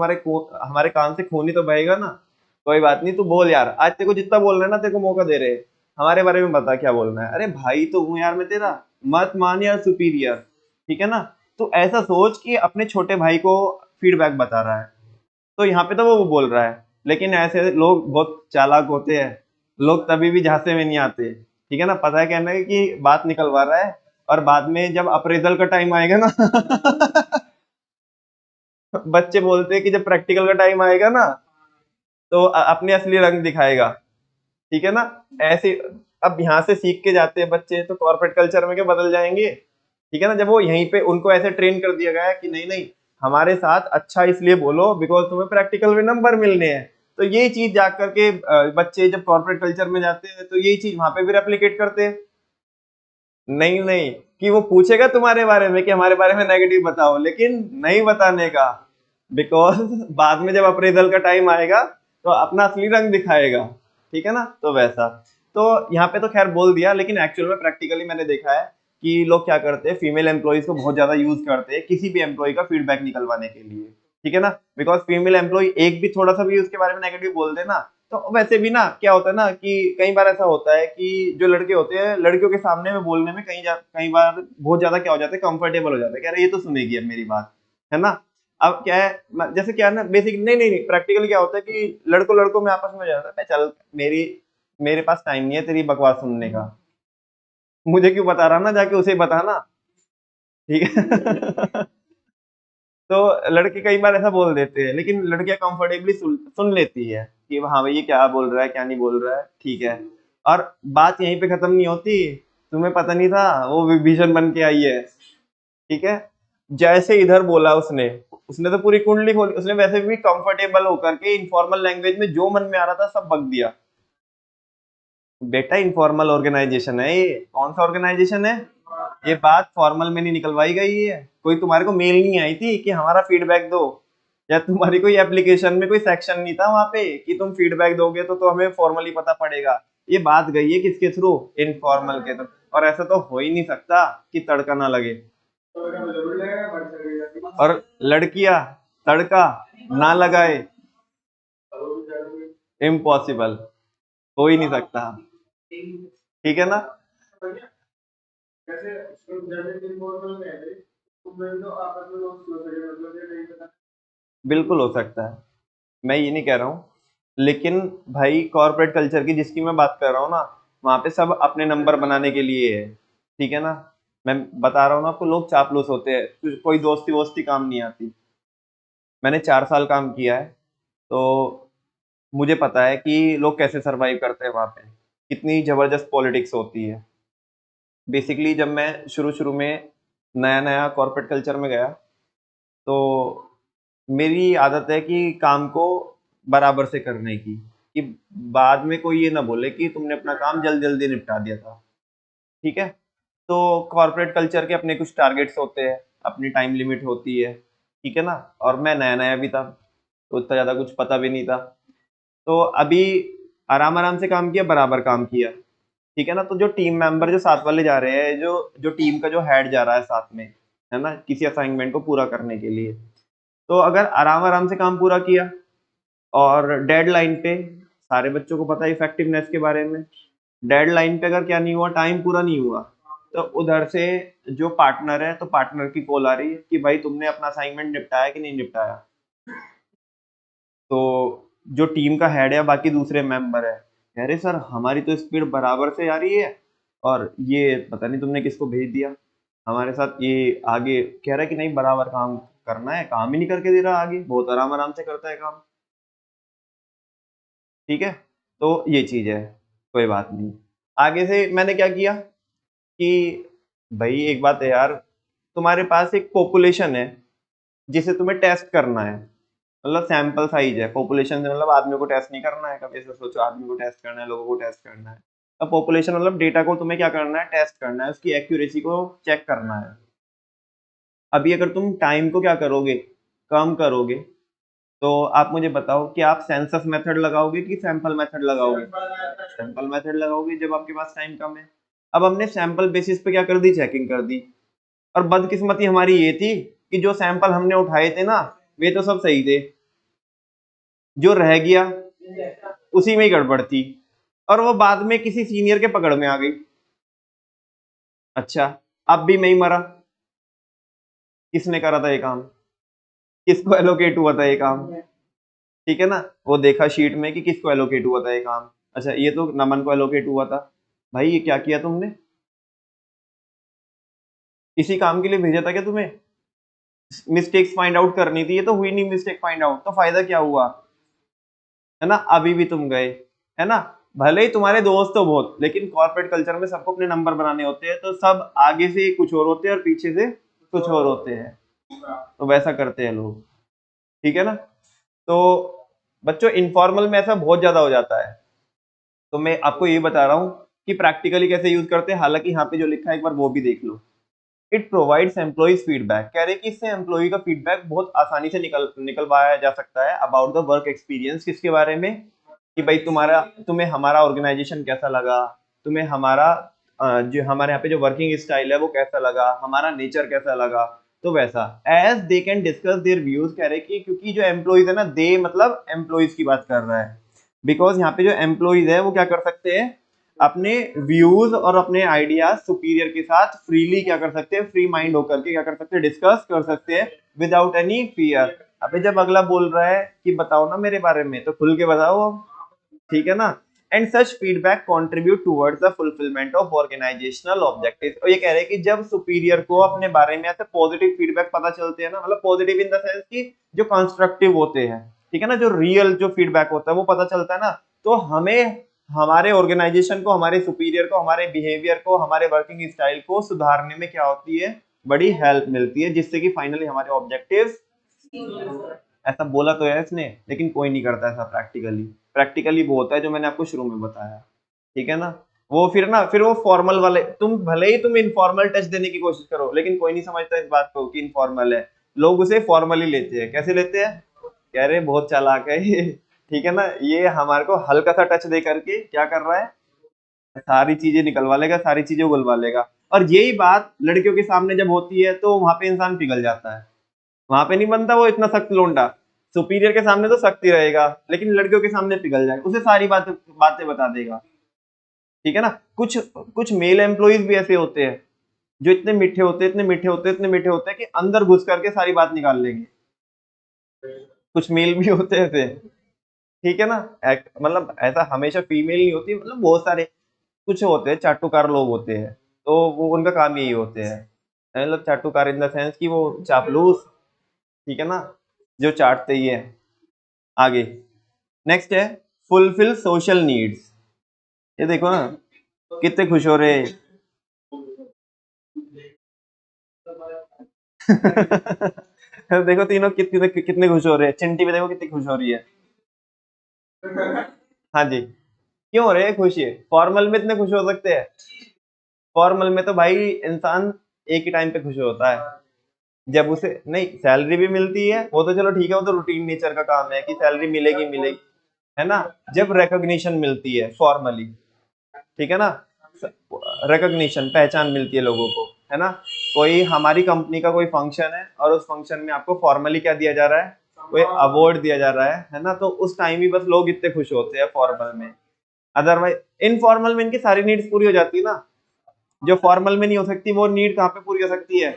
हमारे कान से खून ही तो बहेगा ना। कोई बात नहीं, तू बोल यार, आज तेरे को जितना बोलना है ना, तेरे को मौका दे रहे हैं, हमारे बारे में बता क्या बोलना है। अरे भाई तो हूं यार मैं तेरा, मत मान यार सुपीरियर, ठीक है ना। तो ऐसा सोच कि अपने छोटे भाई को फीडबैक बता रहा है, तो यहाँ पे तो वो बोल रहा है। लेकिन ऐसे लोग बहुत चालाक होते हैं, लोग तभी भी झांसे में नहीं आते। ठीक है ना, पता है कहने की बात निकलवा रहा है, और बाद में जब अप्रेजल का टाइम आएगा ना बच्चे बोलते हैं कि जब प्रैक्टिकल का टाइम आएगा ना, तो अपने असली रंग दिखाएगा। ठीक है ना, ऐसे। अब यहाँ से सीख के जाते हैं बच्चे, तो कॉर्पोरेट कल्चर में क्या बदल जाएंगे। ठीक है ना, जब वो यहीं पे उनको ऐसे ट्रेन कर दिया गया है कि नहीं नहीं, हमारे साथ अच्छा इसलिए बोलो बिकॉज तुम्हें प्रैक्टिकल में नंबर मिलने हैं। तो ये चीज जा करके बच्चे जब कॉर्पोरेट कल्चर में जाते हैं, तो यही चीज वहां पे भी रेप्लिकेट करते हैं। नहीं नहीं, कि वो पूछेगा तुम्हारे बारे में कि हमारे बारे में नेगेटिव बताओ, लेकिन नहीं बताने का, बिकॉज बाद में जब अप्रेजल का टाइम आएगा तो अपना असली रंग दिखाएगा। ठीक है ना, तो वैसा। तो यहाँ पे तो खैर बोल दिया, लेकिन एक्चुअल में प्रैक्टिकली मैंने देखा है कि लोग क्या करते हैं, फीमेल एम्प्लॉयज को बहुत ज्यादा यूज करते हैं किसी भी एम्प्लॉय का फीडबैक निकलवाने के लिए। ठीक है ना, बिकॉज फीमेल एम्प्लॉय एक भी थोड़ा सा भी उसके बारे में नेगेटिव बोल देना, तो वैसे भी ना क्या होता है ना कि कई बार ऐसा होता है कि जो लड़के होते हैं, लड़कियों के सामने में बोलने में कई बार बहुत ज्यादा क्या हो जाता है, कंफर्टेबल हो जाता है, कह रहे ये तो सुनेगी अब मेरी बात, है ना। अब क्या है, जैसे क्या है ना, बेसिक नहीं नहीं नहीं, प्रैक्टिकली क्या होता है कि लड़कों लड़कों में आपस में हो जाता है, चल मेरी मेरे पास टाइम नहीं है तेरी बकवास सुनने का, मुझे क्यों बता रहा ना, जाके उसे बता ना। ठीक है तो लड़के कई बार ऐसा बोल देते हैं, लेकिन लड़कियां कंफर्टेबली सुन लेती है कि हाँ भाई ये क्या बोल रहा है क्या नहीं बोल रहा है। ठीक है, और बात यहीं पे खत्म नहीं होती। तुम्हें पता नहीं था वो विभीषण बन के आई है। ठीक है, जैसे इधर बोला उसने उसने तो पूरी कुंडली खोली, उसने वैसे भी कंफर्टेबल होकर के इनफॉर्मल लैंग्वेज में जो मन में आ रहा था सब बक दिया। बेटा इनफॉर्मल ऑर्गेनाइजेशन है ये, कौन सा ऑर्गेनाइजेशन है। ये बात फॉर्मल में नहीं निकलवाई गई है, कोई तुम्हारे को मेल नहीं आई थी कि हमारा फीडबैक दो, या तुम्हारी कोई एप्लीकेशन में कोई सेक्शन नहीं था वहां पे कि तुम फीडबैक दोगे तो हमें फॉर्मली पता पड़ेगा। ये बात गई है किसके थ्रू, इनफॉर्मल के थ्रू। और ऐसा तो हो ही नहीं सकता कि तड़का ना लगे, और लड़कियां तड़का ना लगाए, इम्पॉसिबल, हो ही नहीं सकता। ठीक है ना। बिल्कुल हो सकता है, मैं ये नहीं कह रहा हूँ, लेकिन भाई कॉर्पोरेट कल्चर की जिसकी मैं बात कर रहा हूँ ना, वहां पे सब अपने नंबर बनाने के लिए है। ठीक है ना, मैं बता रहा हूँ ना आपको, लोग चापलूस होते हैं, कोई दोस्ती वोस्ती काम नहीं आती। मैंने 4 साल काम किया है, तो मुझे पता है कि लोग कैसे सरवाइव करते हैं वहां पे, कितनी जबरदस्त पॉलिटिक्स होती है। बेसिकली जब मैं शुरू शुरू में नया नया कॉर्पोरेट कल्चर में गया, तो मेरी आदत है कि काम को बराबर से करने की, कि बाद में कोई ये ना बोले कि तुमने अपना काम जल्दी जल्दी निपटा दिया था। ठीक है, तो कॉर्पोरेट कल्चर के अपने कुछ टारगेट्स होते हैं, अपनी टाइम लिमिट होती है। ठीक है ना, और मैं नया नया भी था, तो उतना ज़्यादा कुछ पता भी नहीं था। तो अभी आराम आराम से काम किया, बराबर काम किया। ठीक है ना, तो जो टीम मेंबर जो साथ वाले जा रहे हैं, जो टीम का जो हेड जा रहा है साथ में, है ना, किसी असाइनमेंट को पूरा करने के लिए, तो अगर आराम आराम से काम पूरा किया, और डेडलाइन पे, सारे बच्चों को पता है इफेक्टिवनेस के बारे में, डेडलाइन पे अगर क्या नहीं हुआ, टाइम पूरा नहीं हुआ, तो उधर से जो पार्टनर है, तो पार्टनर की कॉल आ रही है कि भाई तुमने अपना असाइनमेंट निपटाया कि नहीं निपटाया। तो जो टीम का हेड है, बाकी दूसरे मेंबर है, कह रहे सर हमारी तो स्पीड बराबर से आ रही है, और ये पता नहीं तुमने किसको भेज दिया हमारे साथ, ये आगे कह रहा है कि नहीं बराबर काम करना है, काम ही नहीं करके दे रहा, आगे बहुत आराम आराम से करता है काम। ठीक है, तो ये चीज है, कोई बात नहीं। आगे से मैंने क्या किया कि भाई एक बात है यार, तुम्हारे पास एक पॉपुलेशन है जिसे तुम्हें टेस्ट करना है, मतलब सैंपल साइज है, पॉपुलेशन से मतलब आदमी को टेस्ट नहीं करना है, कभी ऐसे सोचो आदमी को टेस्ट करना है, लोगों को टेस्ट करना है। अब पॉपुलेशन मतलब डेटा को तुम्हें क्या करना है, टेस्ट करना है, उसकी एक्यूरेसी को चेक करना है। अभी अगर तुम टाइम को क्या करोगे, कम करोगे, तो आप मुझे बताओ कि आप सेंसस मेथड लगाओगे कि सैंपल मेथड लगाओगे। सैंपल मेथड लगाओगे जब आपके पास टाइम कम है। अब हमने सैंपल बेसिस पे क्या कर दी, चेकिंग कर दी, और बदकिस्मती हमारी ये थी कि जो सैंपल हमने उठाए थे ना, वे तो सब सही थे, जो रह गया उसी में ही गड़बड़ थी, और वो बाद में किसी सीनियर के पकड़ में आ गई। अच्छा, अब भी मैं ही मरा, किसने करा था ये काम, किसको एलोकेट हुआ था ये काम। ठीक है ना, वो देखा शीट में कि किसको एलोकेट हुआ था ये काम, अच्छा ये तो नमन को एलोकेट हुआ था। भाई ये क्या किया तुमने, इसी काम के लिए भेजा था क्या तुम्हें, मिस्टेक्स फाइंड आउट करनी थी, ये तो हुई नहीं मिस्टेक फाइंड आउट, तो फायदा क्या हुआ, है ना, अभी भी तुम गए, है ना। भले ही तुम्हारे दोस्त तो बहुत, लेकिन कॉर्पोरेट कल्चर में सबको अपने नंबर बनाने होते हैं, तो सब आगे से कुछ और होते हैं और पीछे से कुछ और होते हैं, तो वैसा करते हैं लोग, ठीक है ना। तो बच्चों इनफॉर्मल में ऐसा बहुत ज्यादा हो जाता है, तो मैं आपको ये बता रहा हूँ कि प्रैक्टिकली कैसे यूज करते हैं, हालांकि यहाँ पे जो लिखा है एक बार वो भी देख लो। इट प्रोवाइड्स एम्प्लॉइज फीडबैक, कह रहे कि इससे एम्प्लॉय का फीडबैक बहुत आसानी से निकलवाया जा सकता है अबाउट द वर्क एक्सपीरियंस, किसके बारे में, कि भाई तुम्हें हमारा ऑर्गेनाइजेशन कैसा लगा, तुम्हें हमारा जो हमारे यहाँ पे जो वर्किंग स्टाइल है वो कैसा लगा, हमारा नेचर कैसा लगा, तो वैसा as they can discuss their views, कह रहे कि क्योंकि जो एम्प्लॉइज है ना, दे मतलब एम्प्लॉइज की बात कर रहा है, बिकॉज यहाँ पे जो एम्प्लॉइज है वो क्या कर सकते हैं, अपने व्यूज और अपने आइडियाज सुपीरियर के साथ फ्रीली क्या कर सकते हैं, फ्री माइंड होकर के क्या कर सकते हैं, डिस्कस कर सकते हैं विदाउट एनी फियर। अबे जब अगला बोल रहा है कि बताओ ना मेरे बारे में, तो खुल के बताओ, ठीक है ना। And such feedback contribute towards the fulfilment of organisational objectives, और ये कह रहे हैं कि जब सुपीरियर को अपने बारे में ऐसे पॉजिटिव फीडबैक पता चलते हैं ना, मतलब पॉजिटिव इन द सेंस कि जो कंस्ट्रक्टिव होते हैं, ठीक है ना, जो रियल जो फीडबैक होता है वो पता चलता है ना, तो हमें हमारे ऑर्गेनाइजेशन को, हमारे सुपीरियर को, हमारे बिहेवियर को, हमारे वर्किंग स्टाइल को सुधारने में क्या होती है, बड़ी हेल्प मिलती है, जिससे कि फाइनली हमारे ऑब्जेक्टिव्स, ऐसा बोला तो है इसने, लेकिन कोई नहीं करता ऐसा प्रैक्टिकली, प्रैक्टिकली वो होता है जो मैंने आपको शुरू में बताया, ठीक है ना। वो फिर वो फॉर्मल वाले, तुम भले ही तुम इनफॉर्मल टच देने की कोशिश करो, लेकिन कोई नहीं समझता इस बात को कि इनफॉर्मल है, लोग उसे फॉर्मली लेते हैं, कैसे लेते हैं, कह रहे बहुत चालाक है ये, ठीक है ना, ये हमारे को हल्का सा टच दे करके क्या कर रहा है, सारी चीजें निकलवा लेगा, सारी चीजें उगलवा लेगा, और यही बात लड़कियों के सामने जब होती है तो वहां पे इंसान पिघल जाता है, वहां पे नहीं बनता वो इतना सख्त लोंडा, सुपीरियर के सामने तो सख्त ही रहेगा, लेकिन लड़कियों के सामने पिघल जाएगा, उसे सारी बातें बता देगा, ठीक है ना। कुछ कुछ मेल एम्प्लॉइज भी ऐसे होते हैं जो इतने मीठे होते हैं, इतने मीठे होते हैं, इतने मीठे होते हैं कि अंदर घुस करके सारी बात निकाल लेंगे, कुछ मेल भी होते हैं ऐसे, ठीक है ना। मतलब ऐसा हमेशा फीमेल नहीं होती, मतलब बहुत सारे कुछ होते हैं चाटुकार लोग होते हैं, तो वो उनका काम यही होते हैं, मतलब चाटुकार इन द सेंस कि वो चापलूस, ठीक है ना, जो चाटते ही है। आगे नेक्स्ट है फुलफिल सोशल नीड्स, ये देखो ना कितने खुश हो रहे हैं। देखो तीनों कितने कितने खुश हो रहे हैं, चिंटी भी देखो कितनी खुश हो रही है। हाँ जी, क्यों हो रहे हैं खुश, ये फॉर्मल में इतने खुश हो सकते हैं, फॉर्मल में तो भाई इंसान एक ही टाइम पे खुश होता है, जब उसे नहीं सैलरी भी मिलती है, वो तो चलो ठीक है, वो तो रूटीन नेचर का काम है कि सैलरी मिलेगी मिलेगी, है ना। जब रिकॉग्निशन मिलती है फॉर्मली, ठीक है ना, रिकॉग्निशन पहचान मिलती है लोगों को, है ना, कोई हमारी कंपनी का कोई फंक्शन है और उस फंक्शन में आपको फॉर्मली क्या दिया जा रहा है, कोई अवार्ड दिया जा रहा है ना, तो उस टाइम ही बस लोग इतने खुश होते हैं फॉर्मल में, अदरवाइज इनफॉर्मल में इनकी सारी नीड्स पूरी हो जाती है ना, जो फॉर्मल में नहीं हो सकती वो नीड कहाँ पे पूरी हो सकती है,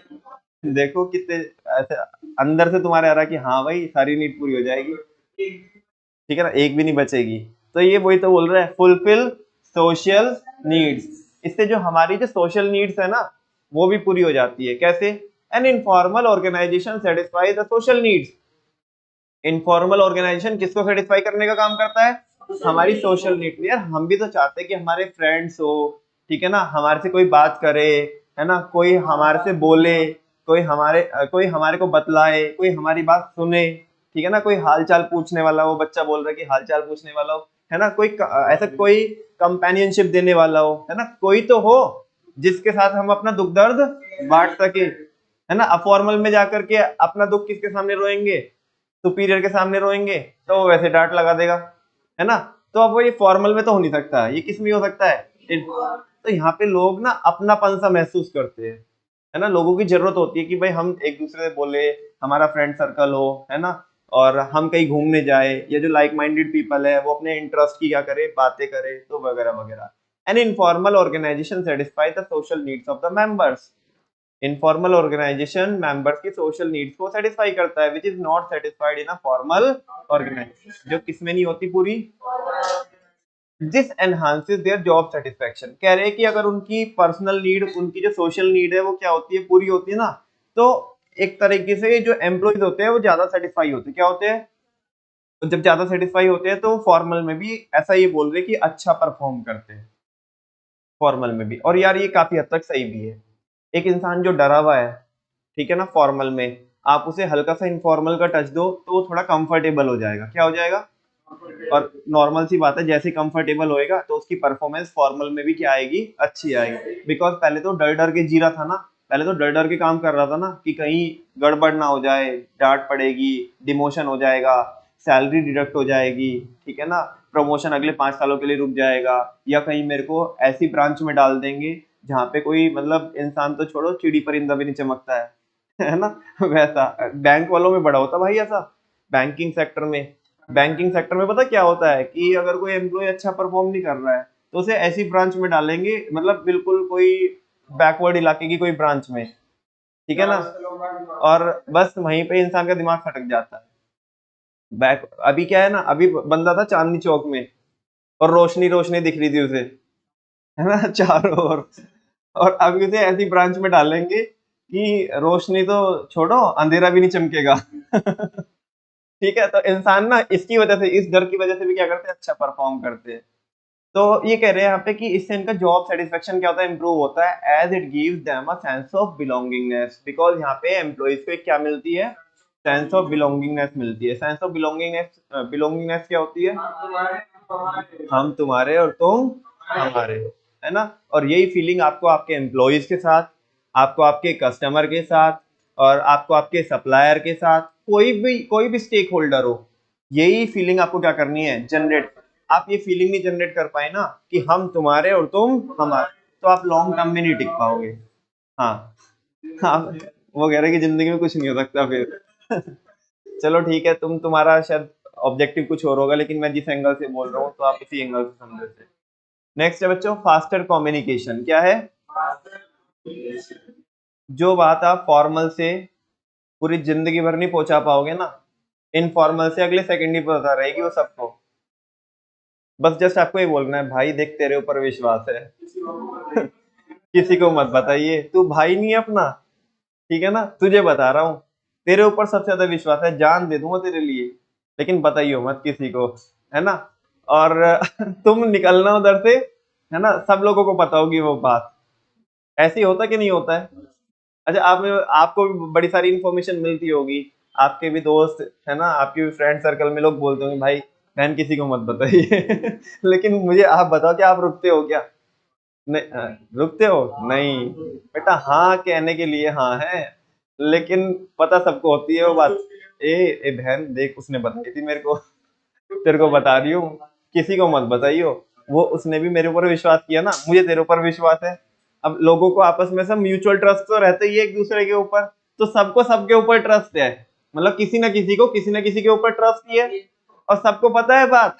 देखो कितने ऐसे अंदर से तुम्हारे आ रहा है कि हाँ भाई सारी नीड पूरी हो जाएगी, ठीक है ना, एक भी नहीं बचेगी, तो ये वही तो बोल रहा है फुलफिल सोशल नीड्स, इससे जो हमारी जो सोशल नीड्स है ना वो भी पूरी हो जाती है, कैसे, an informal organisation satisfy the social needs, informal organisation किसको सेटिस्फाई करने का काम करता है, हमारी सोशल नीड, यार हम भी तो चाहते हैं कि हमारे फ्रेंड्स हो, ठीक है ना, हमारे से कोई बात करे, है ना, कोई हमारे से बोले, कोई हमारे को बतलाए, कोई हमारी बात सुने, ठीक है ना, कोई हालचाल पूछने वाला हो, बच्चा बोल रहा है कि हालचाल पूछने वाला हो, है ना, ऐसा कोई कंपेनियनशिप देने वाला हो, है ना, कोई तो हो जिसके साथ हम अपना दुख दर्द बांट सके, है ना। अफॉर्मल में जाकर के अपना दुख किसके सामने रोएंगे, सुपीरियर के सामने रोएंगे, तो वो वैसे डांट लगा देगा, है ना। तो अब वो ये फॉर्मल में तो हो नहीं सकता, ये किस में हो सकता है, तो यहाँ पे लोग ना अपनापन सा महसूस करते हैं, है ना, लोगों की जरूरत होती है कि भाई हम एक दूसरे से बोले, हमारा फ्रेंड सर्कल हो, है ना, और हम कहीं घूमने जाए, या जो लाइक माइंडेड पीपल है वो अपने इंटरेस्ट की क्या करे, बातें करे, तो वगैरह वगैरह। An informal organisation satisfy the social needs of the members, informal organisation members की सोशल नीड्स को सेटिस्फाई करता है, which is not satisfied in a formal organisation, जो किसमें नहीं होती पूरी, this enhances their job satisfaction. कह रहे हैं कि अगर उनकी पर्सनल नीड, उनकी जो सोशल नीड है वो क्या होती है, पूरी होती है ना, तो एक तरीके से जो एम्प्लॉयज होते हैं वो ज्यादा सेटिस्फाई होते हैं। क्या होते हैं, जब ज्यादा सेटिस्फाई होते हैं तो फॉर्मल में भी ऐसा ये बोल रहे हैं कि अच्छा परफॉर्म करते हैं, फॉर्मल में भी। और यार ये काफी हद तक सही भी है। एक इंसान जो डरा हुआ है, ठीक है ना, फॉर्मल में आप उसे हल्का सा इनफॉर्मल का टच दो तो वो थोड़ा कंफर्टेबल हो जाएगा। क्या हो जाएगा, और नॉर्मल सी बात है, जैसे कंफर्टेबल होएगा तो उसकी परफॉर्मेंस फॉर्मल में भी क्या आएगी, अच्छी आएगी। बिकॉज पहले तो डर डर के जी रहा था ना, पहले तो डर डर के काम कर रहा था ना, कि कहीं गड़बड़ ना हो जाए, डांट पड़ेगी, डिमोशन हो जाएगा, सैलरी डिडक्ट हो जाएगी, ठीक है ना, प्रमोशन अगले 5 सालों के लिए रुक जाएगा, या कहीं मेरे को ऐसी ब्रांच में डाल देंगे जहाँ पे कोई मतलब इंसान तो छोड़ो, चिड़ी परिंदा भी नहीं चमकता है ना। वैसा बैंक वालों में बड़ा होता भाई ऐसा, बैंकिंग सेक्टर में। बैंकिंग सेक्टर में पता क्या होता है कि अगर कोई एम्प्लॉय अच्छा परफॉर्म नहीं कर रहा है तो उसे ऐसी ब्रांच में डालेंगे, मतलब बिल्कुल कोई बैकवर्ड इलाके की कोई ब्रांच में, ठीक है ना, और बस वहीं पे इंसान का दिमाग खटक जाता है। बैक अभी क्या है ना, अभी बंदा था चांदनी चौक में और रोशनी रोशनी दिख रही थी उसे, है ना, चारों ओर। और अभी उसे ऐसी ब्रांच में डालेंगे कि रोशनी तो छोड़ो, अंधेरा भी नहीं चमकेगा। ठीक है, तो इंसान ना इसकी वजह से, इस डर की वजह से भी क्या करते हैं, अच्छा परफॉर्म करते हैं। तो ये कह रहे हैं यहाँ पे कि इससे इनका जॉब सेटिस्फेक्शन क्या होता है, इंप्रूव होता है, as it gives them a sense of belongingness. Because यहाँ पे एम्प्लॉइज को एक क्या मिलती है, सेंस ऑफ बिलोंगिंगनेस मिलती है। सेंस ऑफ बिलोंगिंगनेस, बिलोंगिंगनेस क्या होती है, हम तुम्हारे और तुम हमारे, है ना। और यही फीलिंग आपको आपके एम्प्लॉयज के साथ, आपको आपके कस्टमर के साथ, और आपको आपके सप्लायर के साथ, कोई भी स्टेक होल्डर हो, यही फीलिंग आपको क्या करनी है, जनरेट। आप ये फीलिंग नहीं जनरेट कर पाए ना कि हम तुम्हारे और तुम हमारे, तो आप लॉन्ग टर्म में नहीं टिक पाओगे। हाँ, हाँ, वो कह रहे हैं कि जिंदगी में कुछ नहीं हो सकता फिर। चलो ठीक है, तुम्हारा शायद ऑब्जेक्टिव कुछ और होगा, लेकिन मैं जिस एंगल से बोल रहा हूँ तो आप इसी एंगल से समझ थे। नेक्स्ट है बच्चों, फास्टर कम्युनिकेशन। क्या है, जो बात आप फॉर्मल से पूरी जिंदगी भर नहीं पहुंचा पाओगे ना, इनफॉर्मल से अगले सेकंड ही पता रहेगी वो सबको। बस जस्ट आपको ये बोलना है, भाई देख तेरे ऊपर विश्वास है। किसी को मत बताइए, तू भाई नहीं है अपना, ठीक है ना, तुझे बता रहा हूँ, तेरे ऊपर सबसे ज्यादा विश्वास है, जान दे दूंगा तेरे लिए, लेकिन बताइयो मत किसी को, है ना। और तुम निकलना उधर से, है ना, सब लोगों को पता होगी वो बात। ऐसे ही होता कि नहीं होता है। अच्छा, आप आपको भी बड़ी सारी इंफॉर्मेशन मिलती होगी, आपके भी दोस्त, है ना, आपके भी फ्रेंड सर्कल में लोग बोलते होंगे भाई बहन किसी को मत बताइए। लेकिन मुझे आप बताओ कि आप रुकते हो क्या, नहीं, रुकते हो नहीं, बेटा हाँ कहने के लिए हाँ है, लेकिन पता सबको होती है वो बात। ए ए बहन देख, उसने बताई थी मेरे को, तेरे को बता रही हूँ, किसी को मत बताइयो। वो उसने भी मेरे ऊपर विश्वास किया ना, मुझे तेरे ऊपर विश्वास है। अब लोगों को आपस में सब म्यूचुअल ट्रस्ट तो रहता ही है एक दूसरे के ऊपर, तो सबको सबके ऊपर ट्रस्ट है, मतलब किसी ना किसी को किसी ना किसी के ऊपर ट्रस्ट ही है, और सबको पता है बात।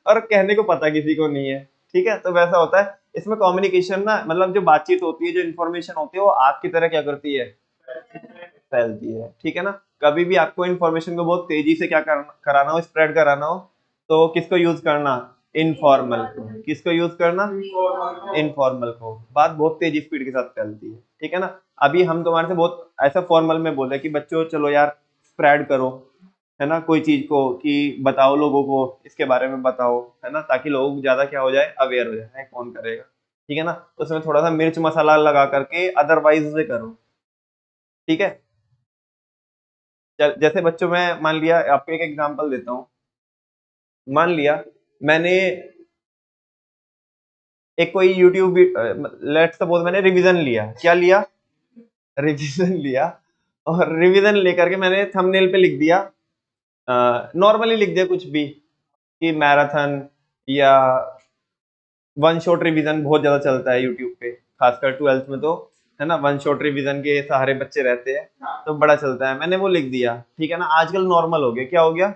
और कहने को पता किसी को नहीं है, ठीक है, तो वैसा होता है इसमें कम्युनिकेशन ना, मतलब जो बातचीत होती है, जो इन्फॉर्मेशन होती है, वो आग की तरह क्या करती है, फैलती है, ठीक है ना। कभी भी आपको इन्फॉर्मेशन को बहुत तेजी से क्या कराना हो, स्प्रेड कराना हो, तो किसको यूज करना, इनफॉर्मल को। किसको यूज करना, इनफॉर्मल को। बात बहुत तेजी स्पीड के साथ फैलती है, ठीक है ना। अभी हम तुम्हारे से बहुत ऐसा फॉर्मल में बोल रहे हैं कि बच्चों चलो यार स्प्रेड करो, है ना, कोई चीज को कि बताओ लोगों को, इसके बारे में बताओ, है ना, ताकि लोग ज्यादा क्या हो जाए, अवेयर हो जाए, कौन करेगा, ठीक है ना। तो उसमें थोड़ा सा मिर्च मसाला लगा करके अदरवाइज से करो, ठीक है। जैसे बच्चों, मैं मान लिया आपको एक एग्जांपल देता हूँ। मान लिया मैंने एक कोई यूट्यूब, लेट्स सपोज मैंने रिवीजन लिया, क्या लिया, रिवीजन लिया, और रिवीजन लेकर के मैंने थंबनेल पे लिख दिया, नॉर्मली लिख दिया कुछ भी, कि मैराथन, या वन शॉट रिवीजन बहुत ज्यादा चलता है यूट्यूब पे, खासकर 12th में तो, है ना, वन शॉट रिवीजन के सहारे बच्चे रहते हैं, तो बड़ा चलता है, मैंने वो लिख दिया, ठीक है ना। आजकल नॉर्मल हो गया, क्या हो गया,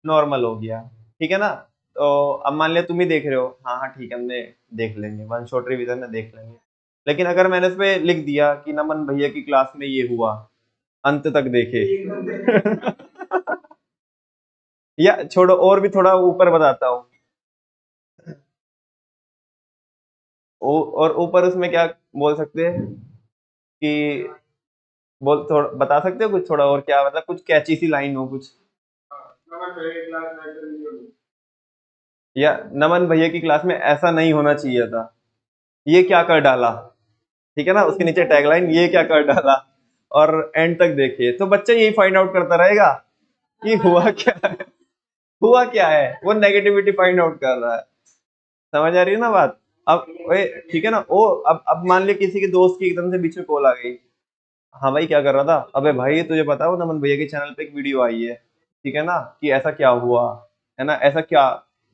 नॉर्मल हो गया, ठीक है ना। तो अब मान लिया तुम ही देख रहे हो, हाँ हाँ ठीक है, हमने देख लेंगे, वन शॉट रिवीजन में देख लेंगे। लेकिन अगर मैंने उस पे लिख दिया कि नमन भैया की क्लास में ये हुआ, अंत तक देखे। या छोड़ो, और भी थोड़ा ऊपर बताता हूँ, और ऊपर उसमें क्या बोल सकते हैं कि बोल थोड़ा बता सकते हो कुछ थोड़ा और क्या मतलब कुछ कैची सी लाइन हो कुछ या नमन भैया की क्लास में ऐसा नहीं होना चाहिए था, ये क्या कर डाला, ठीक है ना, उसके नीचे टैगलाइन ये क्या कर डाला, और एंड तक देखिए तो बच्चा यही फाइंड आउट करता रहेगा कि हुआ क्या है, हुआ क्या है, वो नेगेटिविटी फाइंड आउट कर रहा है। समझ आ रही है ना बात। अब ओए ठीक है ना, ओ अब मान लिया किसी के दोस्त की एकदम से बीच में कॉल आ गई, हाँ भाई क्या कर रहा था, अबे भाई तुझे पता हो नमन भैया के चैनल पे एक वीडियो आई है, ठीक है ना, कि ऐसा क्या हुआ, है ना, ऐसा क्या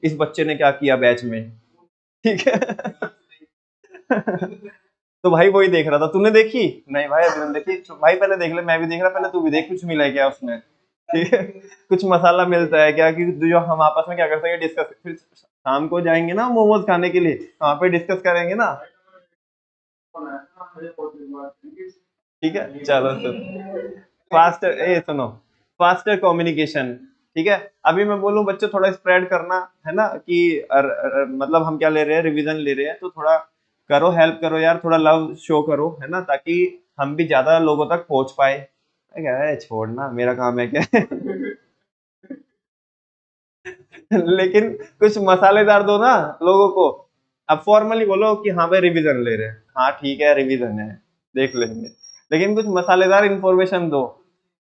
इस बच्चे ने क्या किया बैच में, ठीक है। तो भाई वही देख रहा था, तूने देखी नहीं भाई अभी मैंने देखी, तो भाई पहले देख ले, मैं भी देख रहा, पहले तू भी देख कुछ मिला है क्या उसमें, ठीक है, कुछ मसाला मिलता है क्या कि जो हम आपस में क्या कर सके डिस्कस, फिर शाम को जाएंगे ना मोमोज खाने के लिए, वहां पे डिस्कस करेंगे ना, ठीक है चलो तो फास्टर ए सुनो, फास्टर कम्युनिकेशन, ठीक है। अभी मैं बोलूं बच्चों थोड़ा स्प्रेड करना, है ना, कि मतलब हम क्या ले रहे हैं, रिवीजन ले रहे हैं, तो थोड़ा करो, हेल्प करो यार, थोड़ा लव शो करो, है ना, ताकि हम भी ज्यादा लोगों तक पहुंच पाए। क्या है छोड़ना, मेरा काम है क्या। लेकिन कुछ मसालेदार दो ना लोगों को। अब फॉर्मली बोलो कि हाँ भाई रिवीजन ले रहे हैं, हाँ ठीक है रिवीजन है, देख लेंगे, लेकिन कुछ मसालेदार इंफॉर्मेशन दो,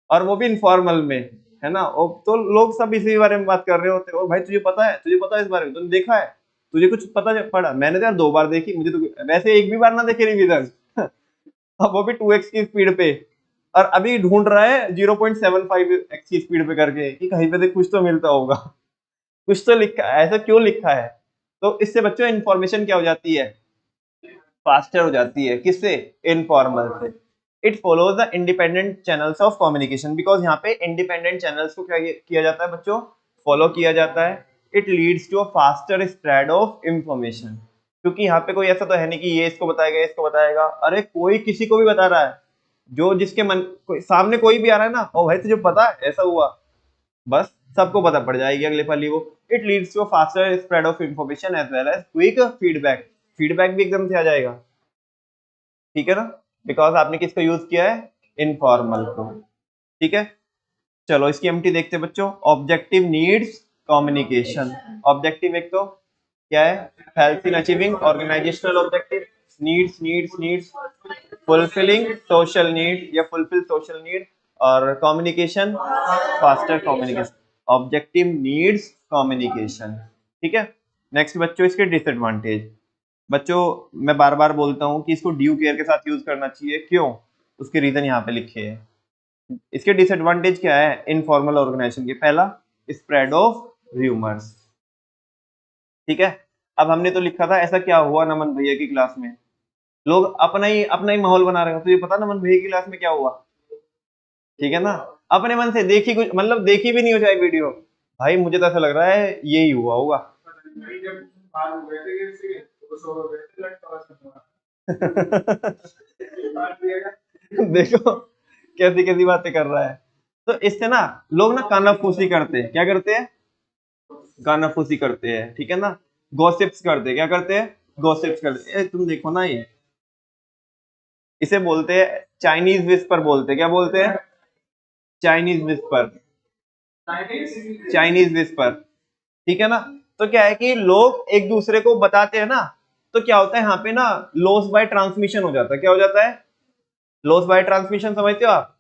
और वो भी इनफॉर्मल में, है ना। तो लोग सब इसी बारे में बात कर रहे होते हैं, ओ भाई तुझे पता है, तुझे पता है इस बारे में, तूने देखा है, तुझे कुछ पता पड़ा, मैंने तो यार 2 बार देखी, मुझे तो वैसे एक भी बार ना देखे रिवीजन। अब वो भी 2x की स्पीड पे, और अभी ढूंढ रहा है 0.75x की स्पीड पे करके कि कहीं पे से कुछ तो मिलता होगा, कुछ तो लिखा है, ऐसा क्यों लिखा है। तो इससे बच्चों इन्फॉर्मेशन क्या हो जाती है, फास्टर हो जाती है, किससे, इनफॉर्मल से। It follows the independent channels of communication, because यहाँ पे इंडिपेंडेंट चैनल्स को क्या किया जाता है बच्चों, फॉलो किया जाता है। It leads to a faster spread of information, क्योंकि यहाँ पे कोई ऐसा तो है नहीं कि ये इसको बताएगा इसको बताएगा, अरे कोई किसी को भी बता रहा है, जो जिसके मन सामने कोई भी आ रहा है ना, ओ भाई तुझे पता है ऐसा हुआ, बस सबको पता पड़ जाएगी अगले पल ही वो। It leads to a faster spread of information as well as quick feedback, feedback भी एकदम से आ जाएगा, ठीक है ना, बिकॉज आपने किसको यूज किया है, इनफॉर्मल को, ठीक है। चलो इसकी एमटी देखते हैं बच्चों, ऑब्जेक्टिव नीड्स कम्युनिकेशन। ऑब्जेक्टिव एक तो क्या है, help in achieving organisational objective, needs fulfilling social need या फुलफिल सोशल नीड, और communication faster communication, objective needs communication, ठीक है। नेक्स्ट बच्चों इसके डिसएडवांटेज, बच्चों मैं बार बार बोलता हूँ कि इसको ड्यू केयर के साथ यूज करना चाहिए, क्यों, उसके रीजन यहाँ पे लिखे हैं। इसके डिसएडवांटेज क्या है इनफॉर्मल ऑर्गेनाइजेशन के, पहला स्प्रेड ऑफ र्यूमर्स, ठीक है। अब हमने तो लिखा था ऐसा क्या हुआ नमन भैया की क्लास में, लोग अपना ही माहौल बना रहे हो, तुझे पता नमन भैया की क्लास में क्या हुआ, ठीक है ना, अपने मन से देखी कुछ मतलब देखी भी नहीं हो चाहे वीडियो, भाई मुझे तो ऐसा लग रहा है यही हुआ होगा। देखो कैसी कैसी बातें कर रहा है। तो इससे ना लोग ना कानाफूसी करते हैं, क्या करते हैं, कानाफूसी करते हैं, ठीक है ना, गॉसिप्स करते हैं, क्या करते हैं, गॉसिप्स करते हैं। तुम देखो ना ये, इसे बोलते हैं चाइनीज विस्पर, बोलते हैं क्या बोलते हैं, चाइनीज विस्पर, चाइनीज विस्पर, ठीक है ना। तो क्या है कि लोग एक दूसरे को बताते हैं ना, तो क्या होता है यहाँ पे ना लॉस बाय ट्रांसमिशन हो जाता है, क्या हो जाता है, लॉस बाय ट्रांसमिशन, समझते हो आप।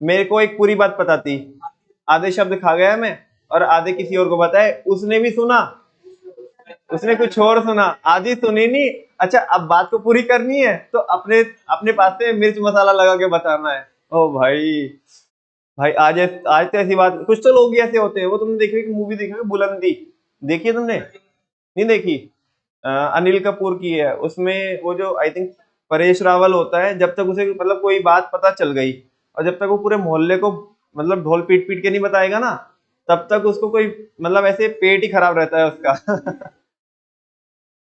मेरे को एक पूरी बात पता थी, आधे शब्द खा गया मैं, और आधे किसी और को बताए, उसने भी सुना, उसने कुछ और सुना, आधी सुनी नहीं, अच्छा अब बात को पूरी करनी है तो अपने अपने पास से मिर्च मसाला लगा के बताना है। ओ भाई, भाई आज आज तो ऐसी बात, कुछ तो लोग ही ऐसे होते हैं, वो तुमने देखी कि मूवी देखी होगी बुलंदी, देखी है तुमने, नहीं देखी, अनिल कपूर की है, उसमें वो जो आई थिंक परेश रावल होता है, जब तक उसे मतलब कोई बात पता चल गई, और जब तक वो पूरे मोहल्ले को मतलब ढोल पीट पीट के नहीं बताएगा ना, तब तक उसको कोई मतलब ऐसे पेट ही खराब रहता है उसका।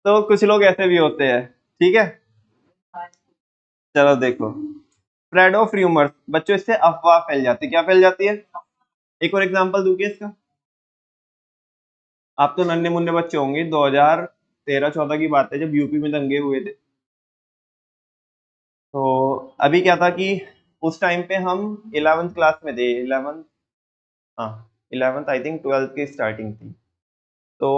तो कुछ लोग ऐसे भी होते हैं, ठीक है। चलो देखो, स्प्रेड ऑफ र्यूमर्स, बच्चों इससे अफवाह फैल जाती है, क्या फैल जाती है, एक और एग्जांपल दूं क्या इसका। आप तो नन्हे मुन्ने बच्चे होंगे, 2013 13-14 की बात है जब यूपी में दंगे हुए थे। तो अभी क्या था कि उस टाइम पे हम 11th क्लास में थे, 11th, हाँ 11th आई थिंक 12th की स्टार्टिंग थी। तो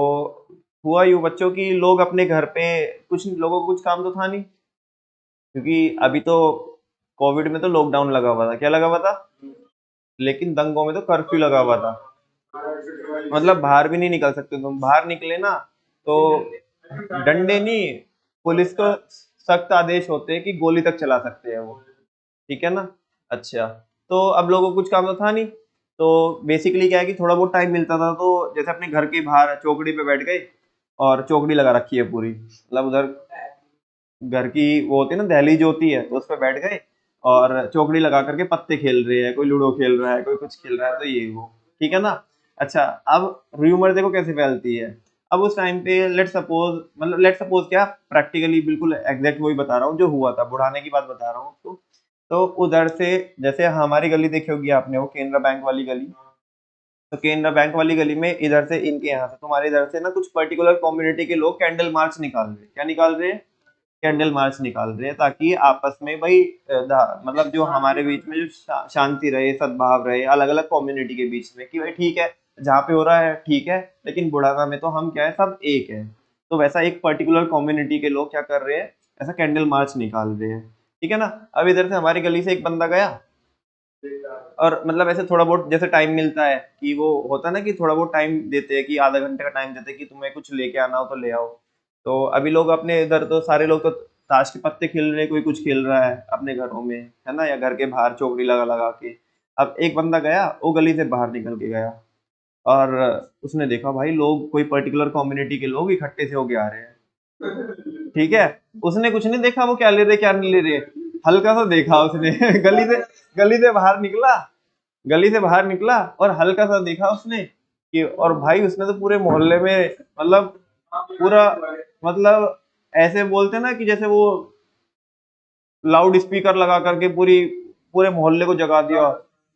हुआ यूँ बच्चों की लोग अपने घर पे, कुछ लोगों को कुछ काम तो था नहीं, क्योंकि अभी तो कोविड में तो लॉकडाउन लगा हुआ था। क्या लगा हुआ था? लेकिन दंगों में तो कर्फ्यू लगा हुआ था, मतलब बाहर भी नहीं निकल सकते तुम। बाहर निकले ना तो डंडे नहीं, पुलिस को सख्त आदेश होते हैं कि गोली तक चला सकते हैं वो, ठीक है ना। अच्छा, तो अब लोगों को कुछ काम तो था नहीं, तो बेसिकली क्या है कि थोड़ा बहुत टाइम मिलता था तो जैसे अपने घर के बाहर चौकड़ी पे बैठ गए, और चौकड़ी लगा रखी है पूरी, मतलब उधर घर की वो होती है ना, दहलीज होती है, तो उस पर बैठ गए और चौकड़ी लगा करके पत्ते खेल रहे हैं, कोई लूडो खेल रहा है, कोई कुछ खेल रहा है, तो ये वो, ठीक है ना। अच्छा, अब र्यूमर देखो कैसे फैलती है। अब उस टाइम पे लेट सपोज, मतलब लेट सपोज क्या, प्रैक्टिकली बिल्कुल एग्जैक्ट वही बता रहा हूँ जो हुआ था, बुढ़ाने की बात बता रहा हूँ तो उधर से जैसे हमारी गली देखी होगी आपने, वो केनरा बैंक वाली गली, तो केनरा बैंक वाली गली में इधर से, इनके यहाँ से तुम्हारे इधर से ना, कुछ पर्टिकुलर कम्युनिटी के लोग कैंडल मार्च निकाल रहे हैं। क्या निकाल रहे हैं? कैंडल मार्च निकाल रहे हैं, ताकि आपस में भाई मतलब जो हमारे बीच में जो शांति रहे, सद्भाव रहे, अलग अलग कम्युनिटी के बीच में, कि भाई ठीक है, जहाँ पे हो रहा है ठीक है, लेकिन बुढ़ाना में तो हम क्या है, सब एक है। तो वैसा एक पर्टिकुलर कम्युनिटी के लोग क्या कर रहे हैं, ऐसा कैंडल मार्च निकाल रहे हैं, ठीक है ना। अब इधर से हमारी गली से एक बंदा गया, और मतलब ऐसे थोड़ा बहुत जैसे टाइम मिलता है कि वो होता है ना, कि थोड़ा बहुत टाइम देते हैं, कि आधा घंटे का टाइम देते हैं कि तुम्हें कुछ लेके आना हो तो ले आओ। तो अभी लोग अपने इधर तो सारे लोग तो ताश के पत्ते खेल रहे हैं, कोई कुछ खेल रहा है अपने घरों में, है ना, या घर के बाहर चौकड़ी लगा लगा के। अब एक बंदा गया, वो गली से बाहर निकल के गया, और उसने देखा भाई लोग, कोई पर्टिकुलर कम्युनिटी के लोग इकट्ठे से होके आ रहे हैं, ठीक है। उसने कुछ नहीं देखा वो क्या ले रहे क्या नहीं ले रहे, हल्का सा देखा उसने गली से बाहर निकला, गली से बाहर निकला और हल्का सा देखा उसने कि, और भाई उसने तो पूरे मोहल्ले में, मतलब पूरा, मतलब ऐसे बोलते हैं ना कि जैसे वो लाउड स्पीकर लगा करके पूरी, पूरे मोहल्ले को जगा दिया।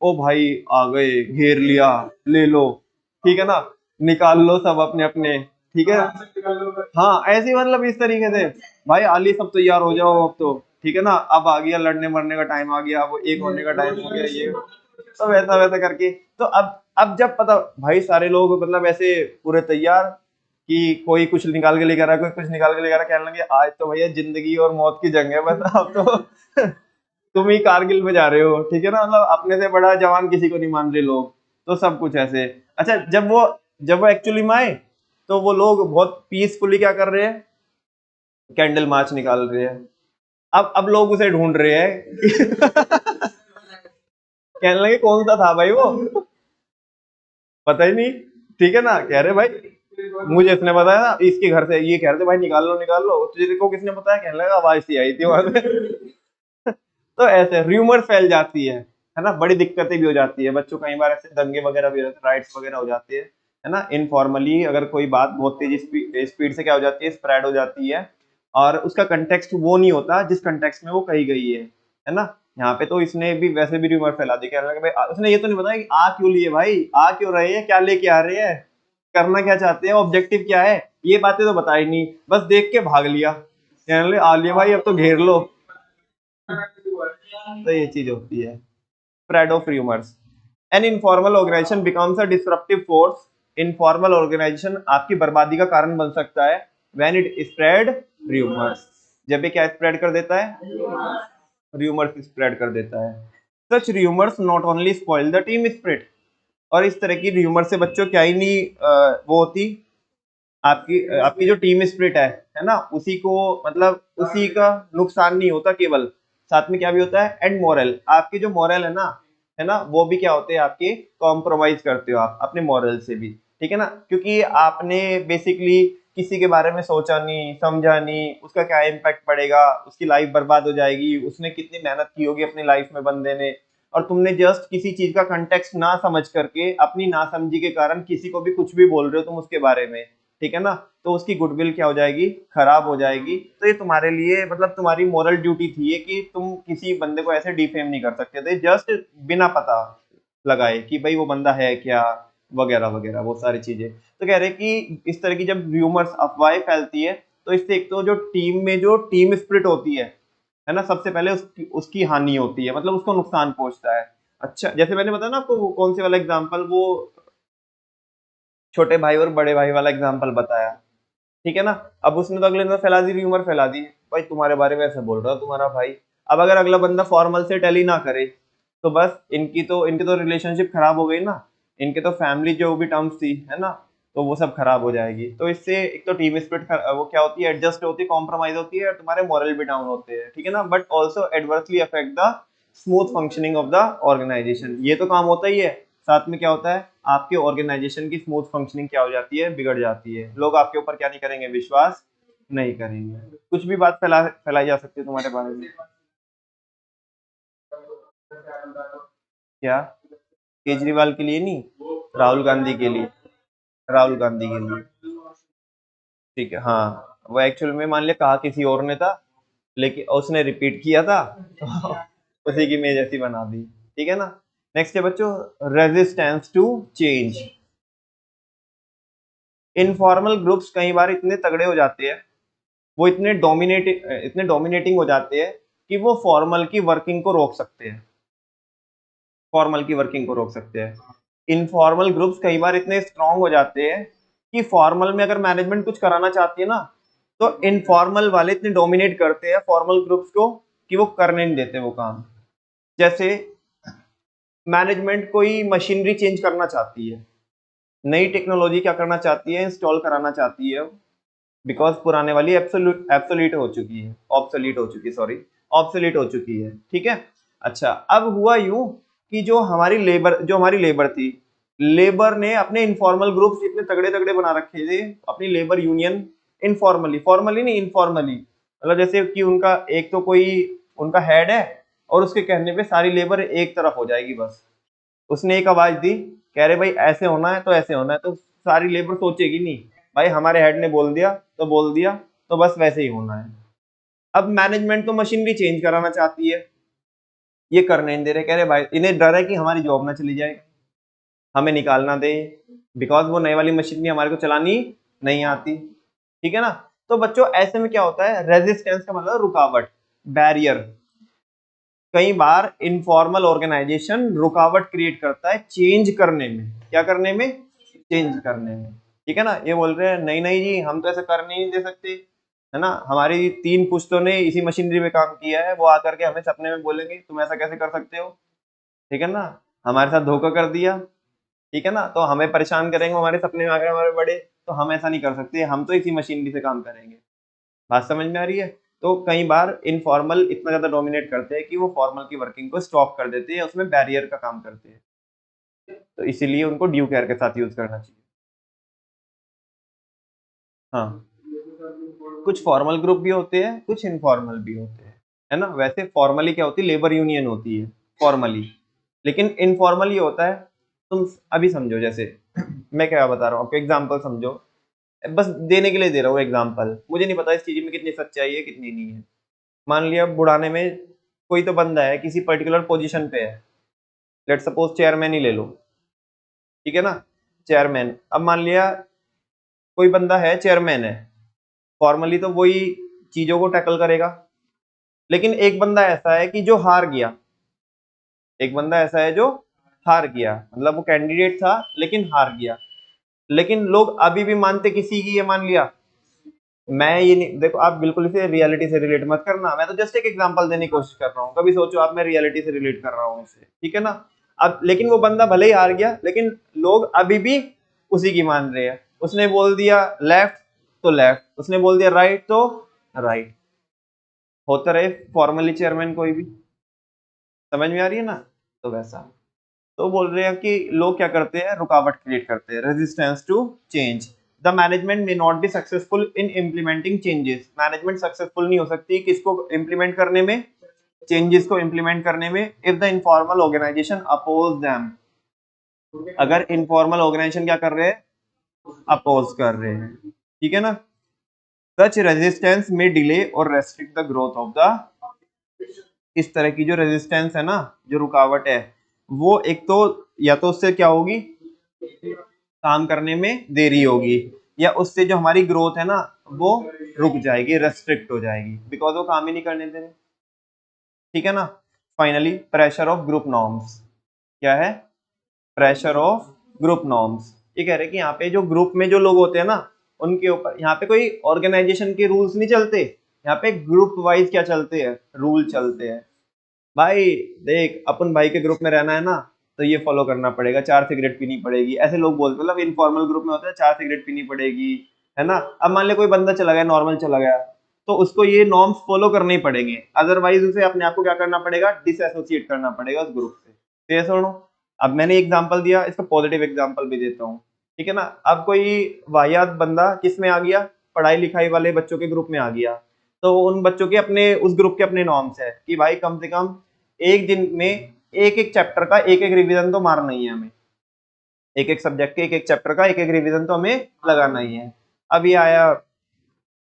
ओ भाई आ गए, घेर लिया, ले लो, ठीक है ना, निकाल लो सब अपने अपने, ठीक है। हाँ ऐसे, मतलब इस तरीके से, भाई आली सब तैयार हो जाओ अब तो, ठीक है ना, अब आ गया लड़ने मरने का टाइम, आ गया अब एक होने का टाइम हो गया, ये तो वैसा वैसा करके। तो अब जब पता, भाई सारे लोग मतलब ऐसे पूरे तैयार, कि कोई कुछ निकाल के लेकर आ रहा है, कोई कुछ निकाल के लेकर आ रहा है, कहने लगे आज तो भैया जिंदगी और मौत की जंग है, बस अब तो तुम ही कारगिल में जा रहे हो, ठीक है ना, मतलब अपने से बड़ा जवान किसी को नहीं मान रहे लोग, तो सब कुछ ऐसे। अच्छा, जब वो एक्चुअली में आए, तो वो लोग बहुत पीसफुली क्या कर रहे हैं, कैंडल मार्च निकाल रहे हैं। अब लोग उसे ढूंढ रहे हैं कहने लगे कौन सा था भाई वो, पता ही नहीं, ठीक है ना, कह रहे भाई मुझे इसने बताया ना, इसके घर से ये कह रहे थे भाई निकाल लो, तुझे को किसने बताया, कहने लगा आवाज सी आई थी वहां से तो ऐसे र्यूमर फैल जाती है ना, बड़ी दिक्कतें भी हो जाती है बच्चों, कई बार ऐसे दंगे वगैरह भी, राइट्स वगैरह हो जाते हैं, है ना, इनफॉर्मली अगर कोई बात बहुत तेजी स्पीड से क्या हो जाती है, स्प्रेड हो जाती है, और उसका कंटेक्स्ट वो नहीं होता जिस कंटेक्स्ट में वो कही गई है ना। यहाँ पे तो इसने भी वैसे भी र्यूमर फैला दी, कहने लगा भाई उसने ये तो नहीं बताया कि आ क्यों लिए भाई, आ क्यों रहे हैं, क्या लेके आ रहे हैं, करना क्या चाहते हैं, ऑब्जेक्टिव क्या है, ये बातें तो बताई नहीं, बस देख के भाग लिया, कहने लगे आ लिए भाई अब तो घेर लो। तो ये चीज होती है, spread of rumors. An informal organization becomes a disruptive force. Informal organization आपकी बर्बादी का कारण बन सकता है when it spread rumors. जब ये क्या स्प्रेड कर देता है, rumors स्प्रेड कर देता है। Such rumors not only spoil the team spirit, और इस तरह की rumor से बच्चों क्या ही नहीं वो होती, आपकी आपकी जो टीम स्पिरिट है ना, उसी को, मतलब उसी का नुकसान नहीं होता केवल, साथ में क्या भी होता है, एंड मोरल, आपकी जो मोरल है ना, वो भी क्या होते हैं आपके, कॉम्प्रोमाइज करते हो आप अपने मोरल से भी, ठीक है ना, क्योंकि आपने बेसिकली किसी के बारे में सोचा नहीं, समझा नहीं, उसका क्या इम्पैक्ट पड़ेगा, उसकी लाइफ बर्बाद हो जाएगी, उसने कितनी मेहनत की होगी अपनी लाइफ में बंदे ने, और तुमने जस्ट किसी चीज का कंटेक्स्ट ना समझ करके, अपनी नासमझी के कारण किसी को भी कुछ भी बोल रहे हो तुम उसके बारे में, ठीक है ना, तो उसकी गुडविल क्या हो जाएगी, खराब हो जाएगी। तो ये तुम्हारे लिए, मतलब तुम्हारी मोरल ड्यूटी थी ये, कि तुम किसी बंदे को ऐसे डिफेम नहीं कर सकते थे जस्ट बिना पता लगाए कि भाई वो बंदा है क्या, वगैरह वगैरह वो सारी चीजें। तो कह रहे कि इस तरह की जब र्यूमर्स अफवाहें फैलती है तो इससे एक तो जो टीम में जो टीम स्पिरिट होती है ना, सबसे पहले उसकी हानि होती है, मतलब उसको नुकसान पहुंचता है। अच्छा, जैसे मैंने बताया ना आपको, वो कौन से वाला एग्जांपल, वो छोटे भाई और बड़े भाई वाला एग्जांपल बताया, ठीक है ना। अब उसने तो अगले ने फैला दी, र्यूमर फैला दी, भाई तुम्हारे बारे में ऐसे बोल रहा है तुम्हारा भाई। अब अगर अगला बंदा फॉर्मल से टैली ना करे तो बस इनकी तो रिलेशनशिप खराब हो गई ना, इनके तो फैमिली जो भी टर्म्स थी, है ना, तो वो सब खराब हो जाएगी। तो इससे एक तो टीम स्पिरिट वो क्या होती है, एडजस्ट होती है, कॉम्प्रोमाइज होती है, और तुम्हारे मॉरल भी डाउन होते हैं, ठीक है ना। But also adversely affect the smooth functioning of the organisation. ये तो काम होता ही है, साथ में क्या होता है, आपके ऑर्गेनाइजेशन की स्मूथ फंक्शनिंग क्या हो जाती है, बिगड़ जाती है। लोग आपके ऊपर क्या नहीं करेंगे, विश्वास नहीं करेंगे। कुछ भी बात फैलाई जा सकती है तुम्हारे बारे में। क्या? केजरीवाल के लिए नहीं, राहुल गांधी के लिए, राहुल गांधी के लिए। ठीक है, हाँ, वो एक्चुअल में मान लिया कहा किसी और ने था, लेकिन उसने रिपीट किया था तो उसी की इमेज ऐसी बना दी, ठीक है ना। नेक्स्ट है बच्चों, resistance to change. Informal groups कई बार इतने तगड़े हो जाते हैं, वो इतने डोमिनेटिंग हो जाते हैं कि वो फॉर्मल की वर्किंग को रोक सकते हैं, फॉर्मल की वर्किंग को रोक सकते हैं। इनफॉर्मल ग्रुप्स कई बार इतने स्ट्रांग हो जाते हैं कि फॉर्मल में अगर मैनेजमेंट कुछ कराना चाहती है ना, तो इनफॉर्मल वाले इतने डोमिनेट करते हैं फॉर्मल ग्रुप्स को कि वो करने नहीं देते वो काम। जैसे मैनेजमेंट कोई मशीनरी चेंज करना चाहती है, नई टेक्नोलॉजी क्या करना चाहती है, इंस्टॉल कराना चाहती है, बिकॉज पुराने वाली एब्सोल्यूट हो चुकी है, ऑब्सोलीट हो चुकी है, सॉरी, ऑब्सोलीट हो चुकी है, ठीक है। अच्छा, अब हुआ यूं कि जो हमारी लेबर थी, लेबर ने अपने इनफॉर्मल ग्रुप्स इतने तगड़े तगड़े बना रखे थे, अपनी लेबर यूनियन, इनफॉर्मली, फॉर्मली नहीं, इनफॉर्मली, मतलब जैसे कि उनका एक तो कोई उनका हेड है, और उसके कहने पे सारी लेबर एक तरफ हो जाएगी बस। उसने एक आवाज दी, कह रहे भाई ऐसे होना है तो ऐसे होना है, तो सारी लेबर सोचेगी नहीं, भाई हमारे हेड ने बोल दिया तो बोल दिया, तो बस वैसे ही होना है। अब मैनेजमेंट तो मशीनरी चेंज कराना चाहती है, ये करने नहीं दे रहे, कह रहे भाई इन्हें डर है कि हमारी जॉब ना चली जाए, हमें निकालना दे, बिकॉज वो नई वाली मशीनरी हमारे को चलानी नहीं आती, ठीक है ना। तो बच्चों ऐसे में क्या होता है, रेजिस्टेंस का मतलब रुकावट, बैरियर। कई बार इनफॉर्मल ऑर्गेनाइजेशन रुकावट क्रिएट करता है चेंज करने में, क्या करने में, चेंज करने में, ठीक है ना। ये बोल रहे हैं नहीं नहीं जी, हम तो ऐसा करने नहीं दे सकते, है ना, हमारी 3 पुश्तों ने इसी मशीनरी में काम किया है, वो आकर के हमें सपने में बोलेंगे तुम ऐसा कैसे कर सकते हो, ठीक है ना, हमारे साथ धोखा कर दिया, ठीक है ना, तो हमें परेशान करेंगे, हमारे सपने में आकर हमारे बड़े, तो हम ऐसा नहीं कर सकते, हम तो इसी मशीनरी से काम करेंगे। बात समझ में आ रही है। तो कई बार इनफॉर्मल इतना ज्यादा डोमिनेट करते हैं कि वो फॉर्मल की वर्किंग को स्टॉप कर देते हैं, उसमें बैरियर का काम करते हैं, तो इसीलिए उनको ड्यू केयर के साथ यूज करना चाहिए। हाँ, कुछ फॉर्मल ग्रुप भी होते हैं, कुछ इनफॉर्मल भी होते हैं, है ना। वैसे फॉर्मली क्या होती है, लेबर यूनियन होती है फॉर्मली, लेकिन इनफॉर्मल ये होता है, तुम अभी समझो, जैसे मैं क्या बता रहा हूँ आपको, एग्जाम्पल समझो, बस देने के लिए दे रहा हूँ एग्जाम्पल, मुझे नहीं पता इस चीज में कितनी सच्चाई है कितनी नहीं है। मान लिया बुढ़ाने में कोई तो बंदा है किसी पर्टिकुलर पोजीशन पे है, लेट सपोज चेयरमैन ही ले लो, ठीक है ना, चेयरमैन। अब मान लिया कोई बंदा है चेयरमैन है, फॉर्मली तो वही चीजों को टैकल करेगा, लेकिन एक बंदा ऐसा है कि जो हार गया, एक बंदा ऐसा है जो हार गया, मतलब वो कैंडिडेट था लेकिन हार गया, लेकिन लोग अभी भी मानते किसी की, ये मान लिया, मैं ये नहीं, देखो आप बिल्कुल इसे रियलिटी से रिलेट मत करना, मैं तो जस्ट एक एग्जांपल देने की कोशिश कर रहा हूँ, कभी सोचो आप मैं रियलिटी से रिलेट कर रहा हूँ इसे, ठीक है ना। अब लेकिन वो बंदा भले ही हार गया, लेकिन लोग अभी भी उसी की मान रहे हैं, उसने बोल दिया लेफ्ट तो लेफ्ट, उसने बोल दिया राइट तो राइट, होता रहे फॉर्मली चेयरमैन कोई भी, समझ में आ रही है ना। तो वैसा, तो बोल रहे हैं कि लोग क्या करते हैं, रुकावट क्रिएट करते हैं, resistance to change. The management may not be successful in implementing changes, management successful नहीं हो सकती किसको इंप्लीमेंट करने में, चेंजेस को इंप्लीमेंट करने में, if the informal organisation oppose them, अगर इनफॉर्मल ऑर्गेनाइजेशन क्या कर रहे हैं, अपोज कर रहे हैं, ठीक है ना। सच रेजिस्टेंस में डिले और restrict the growth of the, इस तरह की जो रेजिस्टेंस है ना, जो रुकावट है, वो एक तो या तो उससे क्या होगी, काम करने में देरी होगी, या उससे जो हमारी ग्रोथ है ना वो रुक जाएगी, रेस्ट्रिक्ट हो जाएगी, बिकॉज वो काम ही नहीं करने दे रहे। ठीक है ना। Finally pressure of group norms क्या है? Pressure of group norms. ये कह रहे हैं कि यहाँ पे जो ग्रुप में जो लोग होते हैं ना उनके ऊपर, यहाँ पे कोई ऑर्गेनाइजेशन के रूल्स नहीं चलते, यहाँ पे ग्रुप वाइज क्या चलते हैं? रूल चलते हैं। भाई देख, अपन भाई के ग्रुप में रहना है ना तो ये फॉलो करना पड़ेगा, 4 सिगरेट पीनी पड़ेगी, ऐसे लोग बोलते, मतलब इनफॉर्मल ग्रुप में होता है 4 सिगरेट पीनी पड़ेगी, है ना। अब मान ले कोई बंदा चला गया, नॉर्मल चला गया, तो उसको ये नॉर्म्स फॉलो करने ही पड़ेंगे, अदरवाइज उसे अपने आप को क्या करना पड़ेगा? डिसएसोसिएट करना पड़ेगा उस ग्रुप से। तो ये सुनो, अब मैंने एग्जांपल दिया, इसका पॉजिटिव एग्जांपल भी देता हूँ। ठीक है ना। अब कोई वाहियात बंदा किस में आ गया? पढ़ाई लिखाई वाले बच्चों के ग्रुप में आ गया, तो उन बच्चों के अपने, उस ग्रुप के अपने नॉर्म्स है कि भाई कम से कम एक दिन में एक एक चैप्टर का एक एक रिवीजन तो मारना ही है हमें, एक एक सब्जेक्ट के एक एक चैप्टर का एक एक रिवीजन तो हमें लगाना ही है। अब ये आया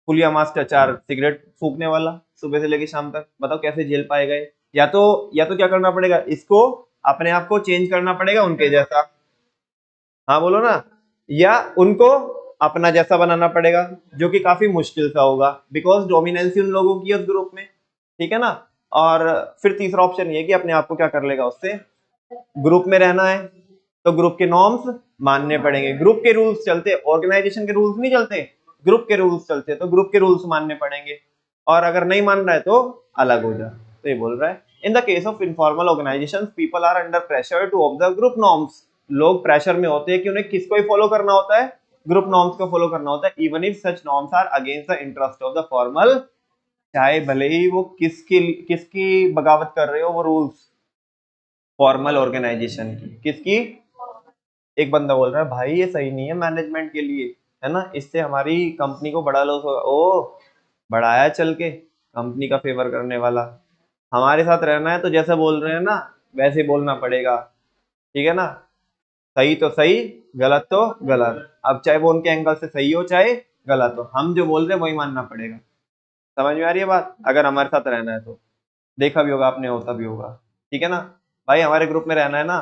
पुलिया मास्टर 4 सिगरेट फूकने वाला सुबह से लेके शाम तक, बताओ कैसे झेल पाएगा ये? या तो क्या करना पड़ेगा, इसको अपने आप को चेंज करना पड़ेगा उनके जैसा, हाँ बोलो ना, या उनको अपना जैसा बनाना पड़ेगा, जो कि काफी मुश्किल सा होगा, बिकॉज डोमिनेंसी उन लोगों की है उस ग्रुप में। ठीक है ना। और फिर तीसरा ऑप्शन ये कि अपने आप को क्या कर लेगा, उससे ग्रुप में रहना है तो ग्रुप के नॉर्म्स मानने पड़ेंगे, ग्रुप के रूल्स चलते, ऑर्गेनाइजेशन के रूल्स नहीं चलते, ग्रुप के रूल्स चलते, तो ग्रुप के रूल्स मानने पड़ेंगे, और अगर नहीं मान रहा है तो अलग हो जा। तो ये बोल रहा है in the case of informal organisation people are under pressure to observe group norms. लोग प्रेशर में होते हैं कि उन्हें किसको ही फॉलो करना होता है? ग्रुप नॉर्म्स को फॉलो करना होता है, even if such norms are against the interest of the formal, चाहे भले ही वो किसकी बगावत कर रहे हो वो रूल्स, फॉर्मल ऑर्गेनाइजेशन की, किसकी? एक बंदा बोल रहा है भाई ये सही नहीं है मैनेजमेंट के लिए, है ना, इससे हमारी कंपनी को बड़ा लॉस होगा। ओ, बढ़ाया चल के कंपनी का फेवर करने वाला। हमारे साथ रहना है तो जैसा बोल रहे हैं ना वैसे ही बोलना पड़ेगा। ठीक है ना। सही तो सही, गलत तो गलत, अब चाहे वो उनके एंगल से सही हो चाहे गलत हो, हम जो बोल रहे हैं वही मानना पड़ेगा। समझ में आ रही है बात? अगर हमारे साथ रहना है तो, देखा भी होगा आपने, होता भी होगा। ठीक है ना। भाई हमारे ग्रुप में रहना है ना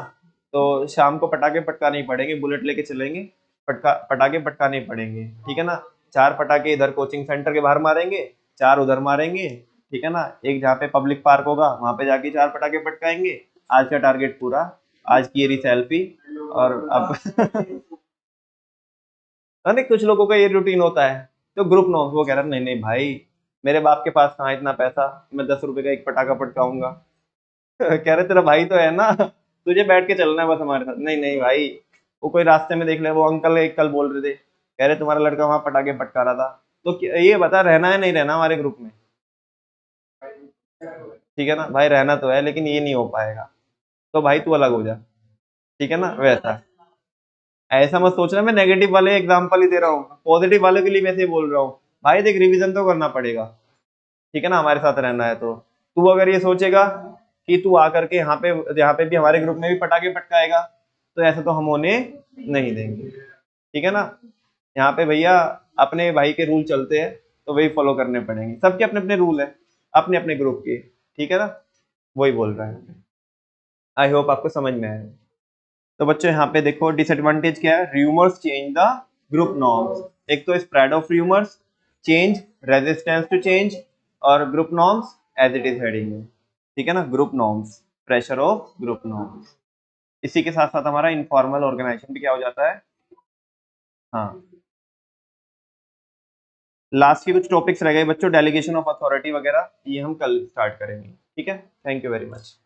तो शाम को पटाखे पटकाने ही पड़ेंगे, बुलेट लेके चलेंगे, पटाखे पटकाने ही पड़ेंगे। ठीक है ना। 4 पटाखे इधर कोचिंग सेंटर के बाहर मारेंगे, 4 उधर मारेंगे। ठीक है ना। एक जहाँ पे पब्लिक पार्क होगा वहां पे जाके 4 पटाखे पटकाएंगे। आज का टारगेट पूरा, आज की ये रही सेल्फी। और अब अरे कुछ लोगों का ये रूटीन होता है, तो ग्रुप नो वो कह रहा है नहीं नहीं भाई, मेरे बाप के पास कहाँ इतना पैसा, मैं 10 रुपए का एक पटाखा पटकाऊंगा। कह रहे तेरा भाई तो है ना, तुझे बैठ के चलना है बस हमारे साथ। नहीं नहीं भाई, वो कोई रास्ते में देख ले, वो अंकल एक कल बोल रहे थे, कह रहे तुम्हारा लड़का वहां पटाखे पटका रहा था, तो ये बता रहना है नहीं रहना हमारे ग्रुप में? ठीक है ना भाई, रहना तो है लेकिन ये नहीं हो पाएगा, तो भाई तू अलग हो जा। ठीक है ना, वैसा। ऐसा मत सोचना मैं नेगेटिव वाले एग्जांपल ही दे रहा हूँ, पॉजिटिव वाले के लिए वैसे ही बोल रहा हूँ। भाई देख, रिवीजन तो करना पड़ेगा। ठीक है ना, हमारे साथ रहना है तो। तू अगर ये सोचेगा कि तू आकर के यहाँ पे भी हमारे ग्रुप में भी पटाखे पटकाएगा, तो ऐसा तो हम होने नहीं देंगे। ठीक है ना। यहाँ पे भैया अपने भाई के रूल चलते हैं तो वही फॉलो करने पड़ेंगे, सबके अपने अपने रूल है, अपने अपने ग्रुप के। ठीक है ना, वही बोल रहा है। आई होप आपको समझ में आया। तो बच्चों यहाँ पे देखो डिसएडवांटेज क्या है, rumours change the group norms. एक तो spread of rumours, change, resistance to change, और group norms as it is heading है। ठीक है ना, group norms, pressure of group norms. इसी के साथ साथ हमारा इनफॉर्मल ऑर्गेनाइजेशन भी क्या हो जाता है। हाँ, लास्ट के कुछ टॉपिक्स रह गए बच्चों, डेलीगेशन ऑफ अथॉरिटी वगैरह, ये हम कल स्टार्ट करेंगे। ठीक है, थैंक यू वेरी मच।